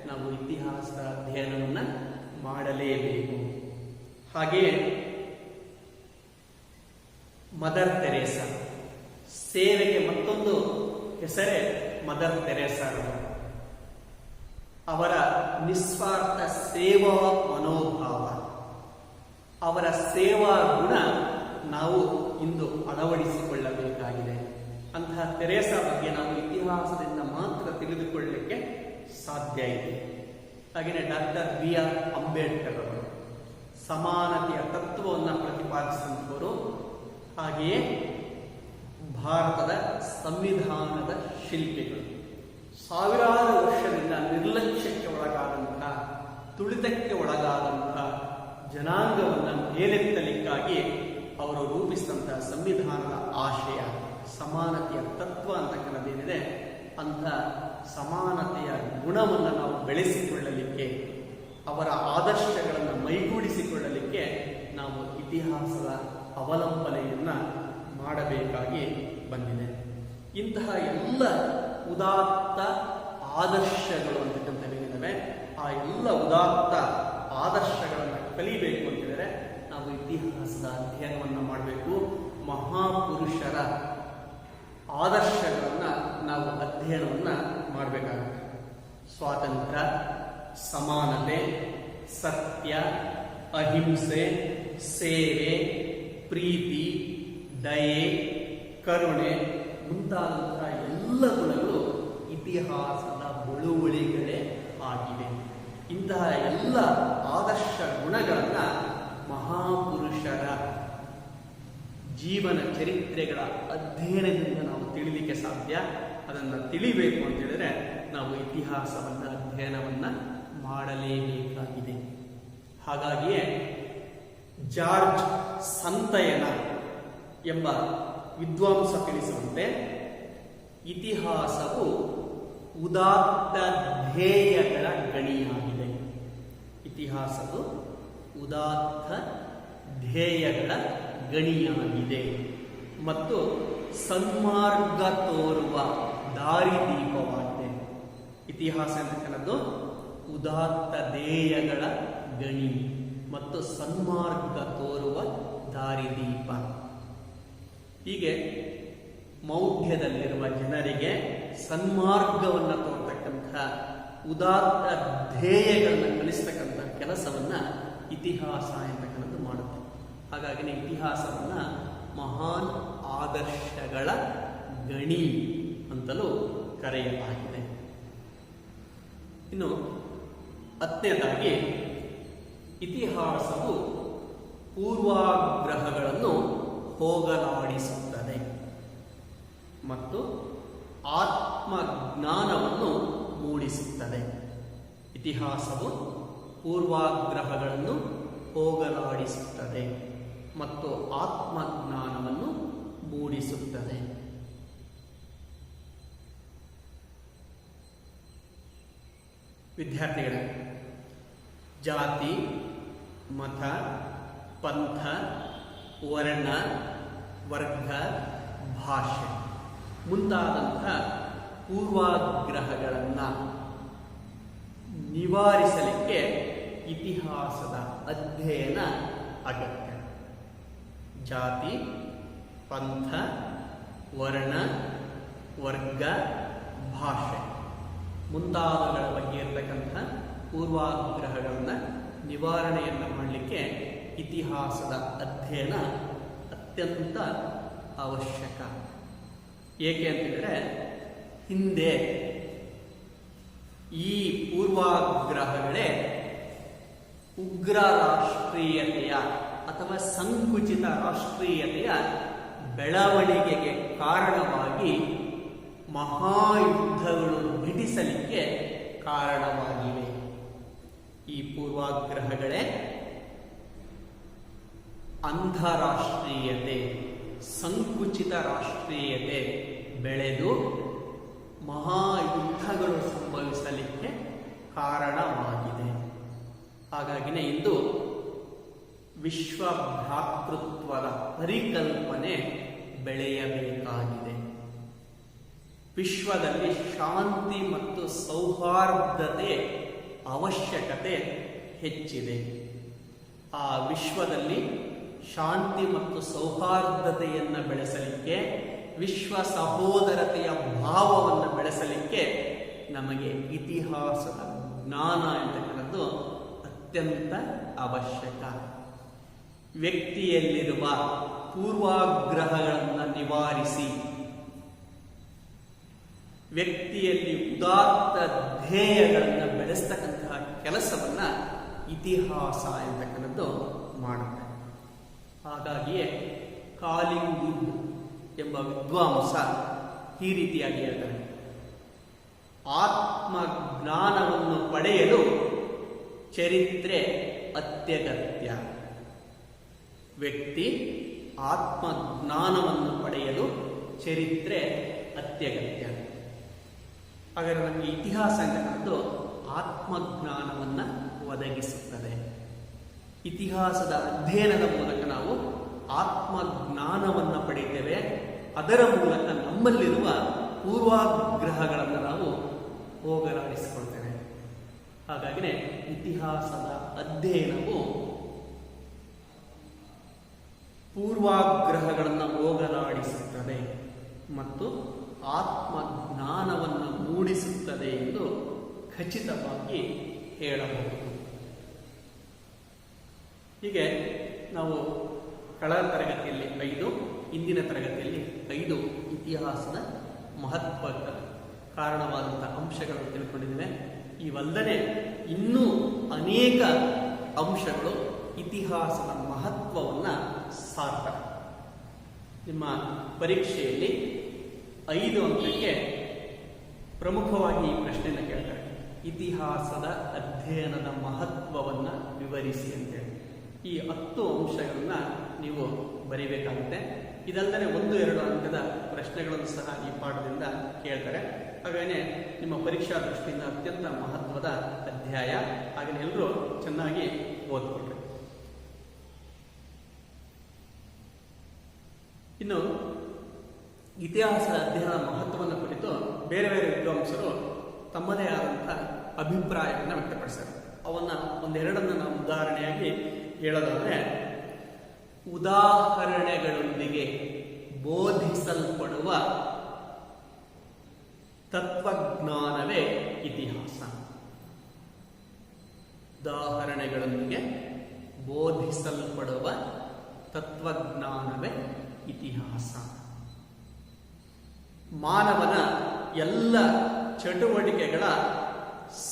ನಾವು ಇತಿಹಾಸದ ಅಧ್ಯಯನವನ್ನು ಮಾಡಲೇಬೇಕು. ಹಾಗೆಯೇ ಮದರ್ ತೆರೇಸಾ, ಸೇವೆಗೆ ಮತ್ತೊಂದು ಹೆಸರೇ ಮದರ್ ತೆರೇಸಾ. ಅವರ ನಿಸ್ವಾರ್ಥ ಸೇವಾ ಮನೋಭಾವ, ಅವರ ಸೇವಾ ಗುಣ ನಾವು ಇಂದು ಅಳವಡಿಸಿಕೊಳ್ಳಬೇಕಾಗಿದೆ. ಅಂತಹ ತೆರೇಸಾ ಬಗ್ಗೆ ನಾವು ಇತಿಹಾಸದಿಂದ ಮಾತ್ರ ತಿಳಿದುಕೊಳ್ಳಲಿಕ್ಕೆ ಸಾಧ್ಯ ಇದೆ. ಹಾಗೆಯೇ ಡಾಕ್ಟರ್ B.R. ಅಂಬೇಡ್ಕರ್ ಅವರು ಸಮಾನತೆಯ ತತ್ವವನ್ನು ಪ್ರತಿಪಾದಿಸಿದವರು. ಹಾಗೆಯೇ ಭಾರತದ ಸಂವಿಧಾನದ ಶಿಲ್ಪಿಗಳು. ಸಾವಿರಾರು ವರ್ಷದಿಂದ ನಿರ್ಲಕ್ಷ್ಯಕ್ಕೆ ಒಳಗಾದಂತಹ, ತುಳಿತಕ್ಕೆ ಒಳಗಾದಂತಹ ಜನಾಂಗವನ್ನು ಮೇಲೆತ್ತಲಿಕ್ಕಾಗಿ ಅವರು ರೂಪಿಸಿದಂತಹ ಸಂವಿಧಾನದ ಆಶಯ ಸಮಾನತೆಯ ತತ್ವ ಅಂತಕ್ಕಂಥದ್ದೇನಿದೆ, ಅಂಥ ಸಮಾನತೆಯ ಗುಣವನ್ನು ನಾವು ಬೆಳೆಸಿಕೊಳ್ಳಲಿಕ್ಕೆ, ಅವರ ಆದರ್ಶಗಳನ್ನು ಮೈಗೂಡಿಸಿಕೊಳ್ಳಲಿಕ್ಕೆ ನಾವು ಇತಿಹಾಸದ ಅವಲಂಬನೆಯನ್ನು ಮಾಡಬೇಕಾಗಿ ಬಂದಿದೆ. ಇಂತಹ ಎಲ್ಲ ಉದಾತ್ತ ಆದರ್ಶಗಳು ಅಂತಕ್ಕಂಥವೇನಿದ್ದಾವೆ, ಆ ಎಲ್ಲ ಉದಾತ್ತ ಆದರ್ಶಗಳನ್ನು ಕಲಿಬೇಕು ಅಂತಿದ್ರೆ ನಾವು ಇತಿಹಾಸದ ಅಧ್ಯಯನವನ್ನು ಮಾಡಬೇಕು. ಮಹಾಪುರುಷರ ಆದರ್ಶಗಳನ್ನು ನಾವು ಅಧ್ಯಯನವನ್ನು ಮಾಡಬೇಕಾಗುತ್ತೆ. ಸ್ವಾತಂತ್ರ್ಯ, ಸಮಾನತೆ, ಸತ್ಯ, ಅಹಿಂಸೆ, ಸೇವೆ, ಪ್ರೀತಿ, ದಯೆ, ಕರುಣೆ ಮುಂತಾದಂತಹ ಎಲ್ಲ ಗುಣಗಳು ಇತಿಹಾಸದ ಬಳುವಳಿಗಳೇ ಆಗಿವೆ. ಇಂತಹ ಎಲ್ಲ ಆದರ್ಶ ಗುಣಗಳನ್ನು ಮಹಾಪುರುಷರ ಜೀವನ ಚರಿತ್ರೆಗಳ ಅಧ್ಯಯನದಿಂದ ನಾವು ತಿಳಿಲಿಕ್ಕೆ ಸಾಧ್ಯ. ಅದನ್ನು ತಿಳಿಬೇಕು ಅಂತ ಹೇಳಿದ್ರೆ ನಾವು ಇತಿಹಾಸವನ್ನು ಅಧ್ಯಯನವನ್ನು ಮಾಡಲೇಬೇಕಾಗಿದೆ. ಹಾಗಾಗಿಯೇ ಜಾರ್ಜ್ ಸಂತಯನ ಎಂಬ ವಿದ್ವಾಂಸ ತಿಳಿಸುವಂತೆ ಇತಿಹಾಸವು ಉದಾತ್ತ ಧ್ಯೇಯಗಳ ಗಣಿಯಾಗಿದೆ. ಇತಿಹಾಸವು ಉದಾತ್ತ ಧ್ಯೇಯಗಳ ಗಣಿಯಾಗಿದೆ ಮತ್ತು ಸನ್ಮಾರ್ಗ ತೋರುವ ದಾರಿದೀಪವಾಗಿದೆ. ಇತಿಹಾಸ ಅಂತಕ್ಕಂಥದ್ದು ಉದಾತ್ತ ಧ್ಯೇಯಗಳ ಗಣಿ ಮತ್ತು ಸನ್ಮಾರ್ಗ ತೋರುವ ದಾರಿದೀಪ. ಹೀಗೆ ಮೌಢ್ಯದಲ್ಲಿರುವ ಜನರಿಗೆ ಸನ್ಮಾರ್ಗವನ್ನು ತೋರ್ತಕ್ಕಂಥ ಉದಾತ್ತ ಧ್ಯೇಯಗಳನ್ನು ಕಲಿಸ್ತಕ್ಕಂಥ ಕೆಲಸವನ್ನ ಇತಿಹಾಸ ಎಂತಕ್ಕಂಥದ್ದು ಮಾಡುತ್ತೆ. ಹಾಗಾಗಿ ಇತಿಹಾಸವನ್ನ ಮಹಾನ್ ಆದರ್ಶಗಳ ಗಣಿ ಅಂತಲೂ ಕರೆಯಲಾಗಿದೆ. ಇನ್ನು 10ನೇದಾಗಿ ಇತಿಹಾಸವು ಪೂರ್ವಾಗ್ರಹಗಳನ್ನು ಹೋಗಲಾಡಿಸುತ್ತದೆ ಮತ್ತು ಆತ್ಮಜ್ಞಾನವನ್ನು ಮೂಡಿಸುತ್ತದೆ. ಇತಿಹಾಸವು ಪೂರ್ವಾಗ್ರಹಗಳನ್ನು ಹೋಗಲಾಡಿಸುತ್ತದೆ ಮತ್ತು ಆತ್ಮಜ್ಞಾನವನ್ನು ಮೂಡಿಸುತ್ತದೆ. ವಿದ್ಯಾರ್ಥಿಗಳೇ, ಜಾತಿ, ಮತ, ಪಂಥ, ವರ್ಣ, ವರ್ಗ, ಭಾಷೆ ಮುಂತಾದಂತಹ ಪೂರ್ವಾಗ್ರಹಗಳನ್ನು ನಿವಾರಿಸಲಿಕ್ಕೆ ಇತಿಹಾಸದ ಅಧ್ಯಯನ ಅಗತ್ಯ. ಜಾತಿ, ಪಂಥ, ವರ್ಣ, ವರ್ಗ, ಭಾಷೆ ಮುಂತಾದವುಗಳ ಬಗ್ಗೆ ಇರತಕ್ಕಂಥ ಪೂರ್ವಾಗ್ರಹಗಳನ್ನು ನಿವಾರಣೆಯನ್ನು ಮಾಡಲಿಕ್ಕೆ ಇತಿಹಾಸದ ಅಧ್ಯಯನ ಅತ್ಯಂತ ಅವಶ್ಯಕ. ಏಕೆ ಅಂತಂದರೆ ಹಿಂದೆ ಈ ಪೂರ್ವಾಗ್ರಹಗಳೇ ಉಗ್ರ ರಾಷ್ಟ್ರೀಯತೆಯ ಅಥವಾ ಸಂಕುಚಿತ ರಾಷ್ಟ್ರೀಯತೆಯ ಬೆಳವಣಿಗೆಗೆ ಕಾರಣವಾಗಿ ಮಹಾಯುದ್ಧಗಳು ಘಟಿಸಲಿಕ್ಕೆ ಕಾರಣವಾಗಿವೆ. ಈ ಪೂರ್ವಾಗ್ರಹಗಳೇ ಅಂಧರಾಷ್ಟ್ರೀಯತೆ, ಸಂಕುಚಿತ ರಾಷ್ಟ್ರೀಯತೆ ಬೆಳೆದು ಮಹಾಯುದ್ಧಗಳು ಸಂಭವಿಸಲಿಕ್ಕೆ ಕಾರಣವಾಗಿದೆ. ಹಾಗಾಗಿನೇ ಇಂದು ವಿಶ್ವ ಭ್ರಾತೃತ್ವದ ಪರಿಕಲ್ಪನೆ ಬೆಳೆಯಬೇಕಾಗಿದೆ. ವಿಶ್ವದಲ್ಲಿ ಶಾಂತಿ ಮತ್ತು ಸೌಹಾರ್ದತೆ ಅವಶ್ಯಕತೆ ಹೆಚ್ಚಿದೆ. ಆ ವಿಶ್ವದಲ್ಲಿ ಶಾಂತಿ ಮತ್ತು ಸೌಹಾರ್ದತೆಯನ್ನು ಬೆಳೆಸಲಿಕ್ಕೆ, ವಿಶ್ವ ಸಹೋದರತೆಯ ಭಾವವನ್ನು ಬೆಳೆಸಲಿಕ್ಕೆ ನಮಗೆ ಇತಿಹಾಸದ ಜ್ಞಾನ ಎಂತಕ್ಕಂಥದ್ದು ಅತ್ಯಂತ ಅವಶ್ಯಕ. ವ್ಯಕ್ತಿಯಲ್ಲಿರುವ ಪೂರ್ವಾಗ್ರಹಗಳನ್ನು ನಿವಾರಿಸಿ ವ್ಯಕ್ತಿಯಲ್ಲಿ ಉದಾತ್ತ ಧ್ಯೇಯಗಳನ್ನು ಬೆಳೆಸ್ತಕ್ಕಂತಹ ಕೆಲಸವನ್ನ ಇತಿಹಾಸ ಎಂತಕ್ಕಂಥದ್ದು ಮಾಡುತ್ತೆ. ಹಾಗಾಗಿಯೇ ಕಾಲಿಂಗ್ವುಡ್ ಎಂಬ ವಿದ್ವಾಂಸ ಈ ರೀತಿಯಾಗಿ ಹೇಳ್ತಾರೆ, ಆತ್ಮಜ್ಞಾನವನ್ನು ಪಡೆಯಲು ಚರಿತ್ರೆ ಅತ್ಯಗತ್ಯ. ವ್ಯಕ್ತಿ ಆತ್ಮಜ್ಞಾನವನ್ನು ಪಡೆಯಲು ಚರಿತ್ರೆ ಅತ್ಯಗತ್ಯ. ಹಾಗಾದರೆ ನಮಗೆ ಇತಿಹಾಸ ಅಂತಕ್ಕಂಥದ್ದು ಆತ್ಮಜ್ಞಾನವನ್ನು ಒದಗಿಸುತ್ತದೆ. ಇತಿಹಾಸದ ಅಧ್ಯಯನದ ಮೂಲಕ ನಾವು ಆತ್ಮಜ್ಞಾನವನ್ನು ಪಡೆಯುತ್ತೇವೆ. ಅದರ ಮೂಲಕ ನಮ್ಮಲ್ಲಿರುವ ಪೂರ್ವಾಗ್ರಹಗಳನ್ನು ನಾವು ಹೋಗಲಾಡಿಸಿಕೊಳ್ತೇವೆ. ಹಾಗಾಗಿನೇ ಇತಿಹಾಸದ ಅಧ್ಯಯನವು ಪೂರ್ವಾಗ್ರಹಗಳನ್ನು ಹೋಗಲಾಡಿಸುತ್ತದೆ ಮತ್ತು ಆತ್ಮಜ್ಞಾನವನ್ನು ಮೂಡಿಸುತ್ತದೆ ಎಂದು ಖಚಿತವಾಗಿ ಹೇಳಬಹುದು. ಹೀಗೆ ನಾವು ಕಳೆದ ತರಗತಿಯಲ್ಲಿ 5, ಇಂದಿನ ತರಗತಿಯಲ್ಲಿ 5 ಇತಿಹಾಸದ ಮಹತ್ವದ ಕಾರಣವಾದಂಥ ಅಂಶಗಳನ್ನು ತಿಳ್ಕೊಂಡಿದ್ದೇವೆ. ಇವಲ್ಲದೆ ಇನ್ನೂ ಅನೇಕ ಅಂಶಗಳು ಇತಿಹಾಸದ ಮಹತ್ವವನ್ನು ಸಾರ್ತವೆ. ನಿಮ್ಮ ಪರೀಕ್ಷೆಯಲ್ಲಿ 5 ಅಂಕಕ್ಕೆ ಪ್ರಮುಖವಾಗಿ ಈ ಪ್ರಶ್ನೆಯನ್ನು ಕೇಳ್ತಾರೆ, ಇತಿಹಾಸದ ಅಧ್ಯಯನದ ಮಹತ್ವವನ್ನು ವಿವರಿಸಿ ಅಂತೇಳಿ. ಈ 10 ಅಂಶಗಳನ್ನ ನೀವು ಬರೀಬೇಕಾಗುತ್ತೆ. ಇದಲ್ಲದೆ 1-2 ಅಂಕದ ಪ್ರಶ್ನೆಗಳನ್ನು ಸಹ ಈ ಪಾಠದಿಂದ ಕೇಳ್ತಾರೆ. ಹಾಗೇನೆ ನಿಮ್ಮ ಪರೀಕ್ಷಾ ದೃಷ್ಟಿಯಿಂದ ಅತ್ಯಂತ ಮಹತ್ವದ ಅಧ್ಯಾಯ. ಹಾಗೆ ಎಲ್ಲರೂ ಚೆನ್ನಾಗಿ ಓದ್ಕೊಳ್ರಿ. ಇನ್ನು ಇತಿಹಾಸದ ಅಧ್ಯಯನದ ಮಹತ್ವವನ್ನು ಕುರಿತು ಬೇರೆ ಬೇರೆ ವಿದ್ವಾಂಸರು ತಮ್ಮದೇ ಆದಂಥ ಅಭಿಪ್ರಾಯವನ್ನು ವ್ಯಕ್ತಪಡಿಸ್ತಾರೆ. ಅವನ್ನ 1-2 ನಾವು ಉದಾಹರಣೆಯಾಗಿ ಹೇಳೋದಾದ್ರೆ, ಉದಾಹರಣೆಗಳೊಂದಿಗೆ ಬೋಧಿಸಲ್ಪಡುವ ತತ್ವಜ್ಞಾನವೇ ಇತಿಹಾಸ. ಉದಾಹರಣೆಗಳೊಂದಿಗೆ ಬೋಧಿಸಲ್ಪಡುವ ತತ್ವಜ್ಞಾನವೇ ಇತಿಹಾಸ. ಮಾನವನ ಎಲ್ಲ ಚಟುವಟಿಕೆಗಳ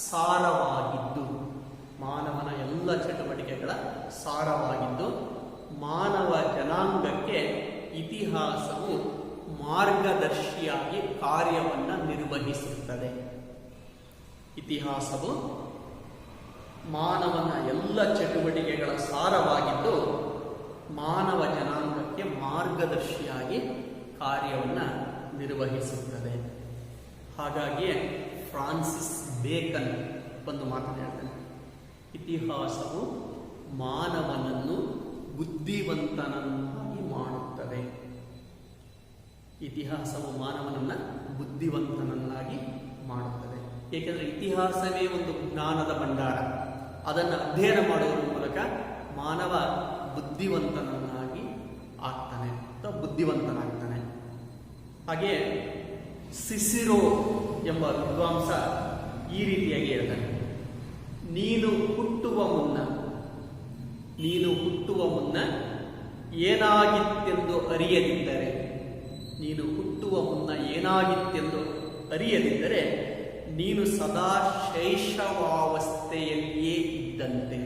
ಸಾರವಾಗಿದ್ದು ಮಾನವ ಜನಾಂಗಕ್ಕೆ ಇತಿಹಾಸವು ಮಾರ್ಗದರ್ಶಿಯಾಗಿ ಕಾರ್ಯವನ್ನು ನಿರ್ವಹಿಸುತ್ತದೆ. ಇತಿಹಾಸವು ಮಾನವನ ಎಲ್ಲ ಚಟುವಟಿಕೆಗಳ ಸಾರವಾಗಿದ್ದು ಮಾನವ ಜನಾಂಗಕ್ಕೆ ಮಾರ್ಗದರ್ಶಿಯಾಗಿ ಕಾರ್ಯವನ್ನು ನಿರ್ವಹಿಸುತ್ತದೆ. ಹಾಗಾಗಿಯೇ ಫ್ರಾನ್ಸಿಸ್ ಬೇಕನ್ ಒಂದು ಮಾತನ್ನು ಹೇಳ್ತಾನೆ, ಇತಿಹಾಸವು ಮಾನವನನ್ನು ಬುದ್ಧಿವಂತನನ್ನಾಗಿ ಮಾಡುತ್ತದೆ. ಇತಿಹಾಸವು ಮಾನವನನ್ನ ಬುದ್ಧಿವಂತನನ್ನಾಗಿ ಮಾಡುತ್ತದೆ. ಏಕೆಂದರೆ ಇತಿಹಾಸವೇ ಒಂದು ಜ್ಞಾನದ ಭಂಡಾರ. ಅದನ್ನು ಅಧ್ಯಯನ ಮಾಡುವುದರ ಮೂಲಕ ಮಾನವ ಬುದ್ಧಿವಂತನನ್ನಾಗಿ ಆಗ್ತಾನೆ ಅಥವಾ ಬುದ್ಧಿವಂತನಾಗ್ತಾನೆ. ಹಾಗೆಯೇ ಸಿಸಿರೋ ಎಂಬ ವಿದ್ವಾಂಸ ಈ ರೀತಿಯಾಗಿ ಹೇಳ್ತಾನೆ, ನೀನು ಹುಟ್ಟುವ ಮುನ್ನ ಏನಾಗಿತ್ತೆಂದು ಅರಿಯದಿದ್ದರೆ ನೀನು ಸದಾ ಶೈಶವಾವಸ್ಥೆಯಲ್ಲಿಯೇ ಇದ್ದಂತೆ.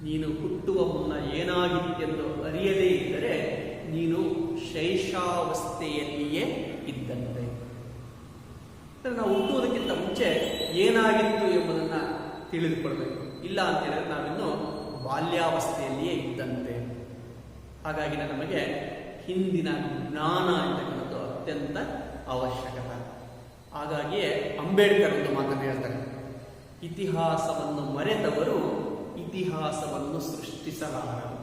ನೀನು ಹುಟ್ಟುವ ಮುನ್ನ ಏನಾಗಿತ್ತೆಂದು ಅರಿಯದೇ ಇದ್ದರೆ ನೀನು ಶೈಶಾವಸ್ಥೆಯಲ್ಲಿಯೇ ಇದ್ದಂತೆ. ನಾವು ಹುಟ್ಟುವುದಕ್ಕಿಂತ ಮುಂಚೆ ಏನಾಗಿತ್ತು ಎಂಬುದನ್ನು ತಿಳಿದುಕೊಳ್ಬೇಕು. ಇಲ್ಲ ಅಂತ ಹೇಳಿದ್ರೆ ನಾವಿನ್ನು ಬಾಲ್ಯಾವಸ್ಥೆಯಲ್ಲಿಯೇ ಇದ್ದಂತೆ. ಹಾಗಾಗಿ ನಮಗೆ ಹಿಂದಿನ ಜ್ಞಾನ ಅಂತಕ್ಕಂಥದ್ದು ಅತ್ಯಂತ ಅವಶ್ಯಕತೆ. ಹಾಗಾಗಿಯೇ ಅಂಬೇಡ್ಕರ್ ಒಂದು ಮಾತನ್ನು ಹೇಳ್ತಾರೆ, ಇತಿಹಾಸವನ್ನು ಮರೆತವರು ಇತಿಹಾಸವನ್ನು ಸೃಷ್ಟಿಸಲಾರರು.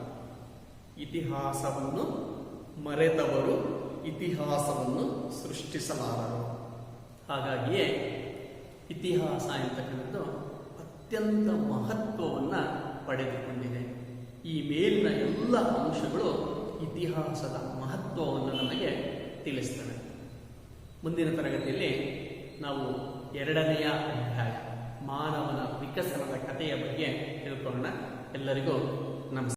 ಇತಿಹಾಸವನ್ನು ಮರೆತವರು ಇತಿಹಾಸವನ್ನು ಸೃಷ್ಟಿಸಲಾರರು. ಹಾಗಾಗಿಯೇ ಇತಿಹಾಸ ಎಂತಕ್ಕಂಥದ್ದು ಅತ್ಯಂತ ಮಹತ್ವವನ್ನು ಪಡೆದುಕೊಂಡಿದೆ. ಈ ಮೇಲಿನ ಎಲ್ಲ ಅಂಶಗಳು ಇತಿಹಾಸದ ಮಹತ್ವವನ್ನು ನಮಗೆ ತಿಳಿಸ್ತವೆ. ಮುಂದಿನ ತರಗತಿಯಲ್ಲಿ ನಾವು 2ನೆಯ ಅಧ್ಯಾಯ ಮಾನವನ ವಿಕಸನದ ಕಥೆಯ ಬಗ್ಗೆ ತಿಳ್ಕೊಳ್ಳೋಣ. ಎಲ್ಲರಿಗೂ ನಮಸ್ಕಾರ.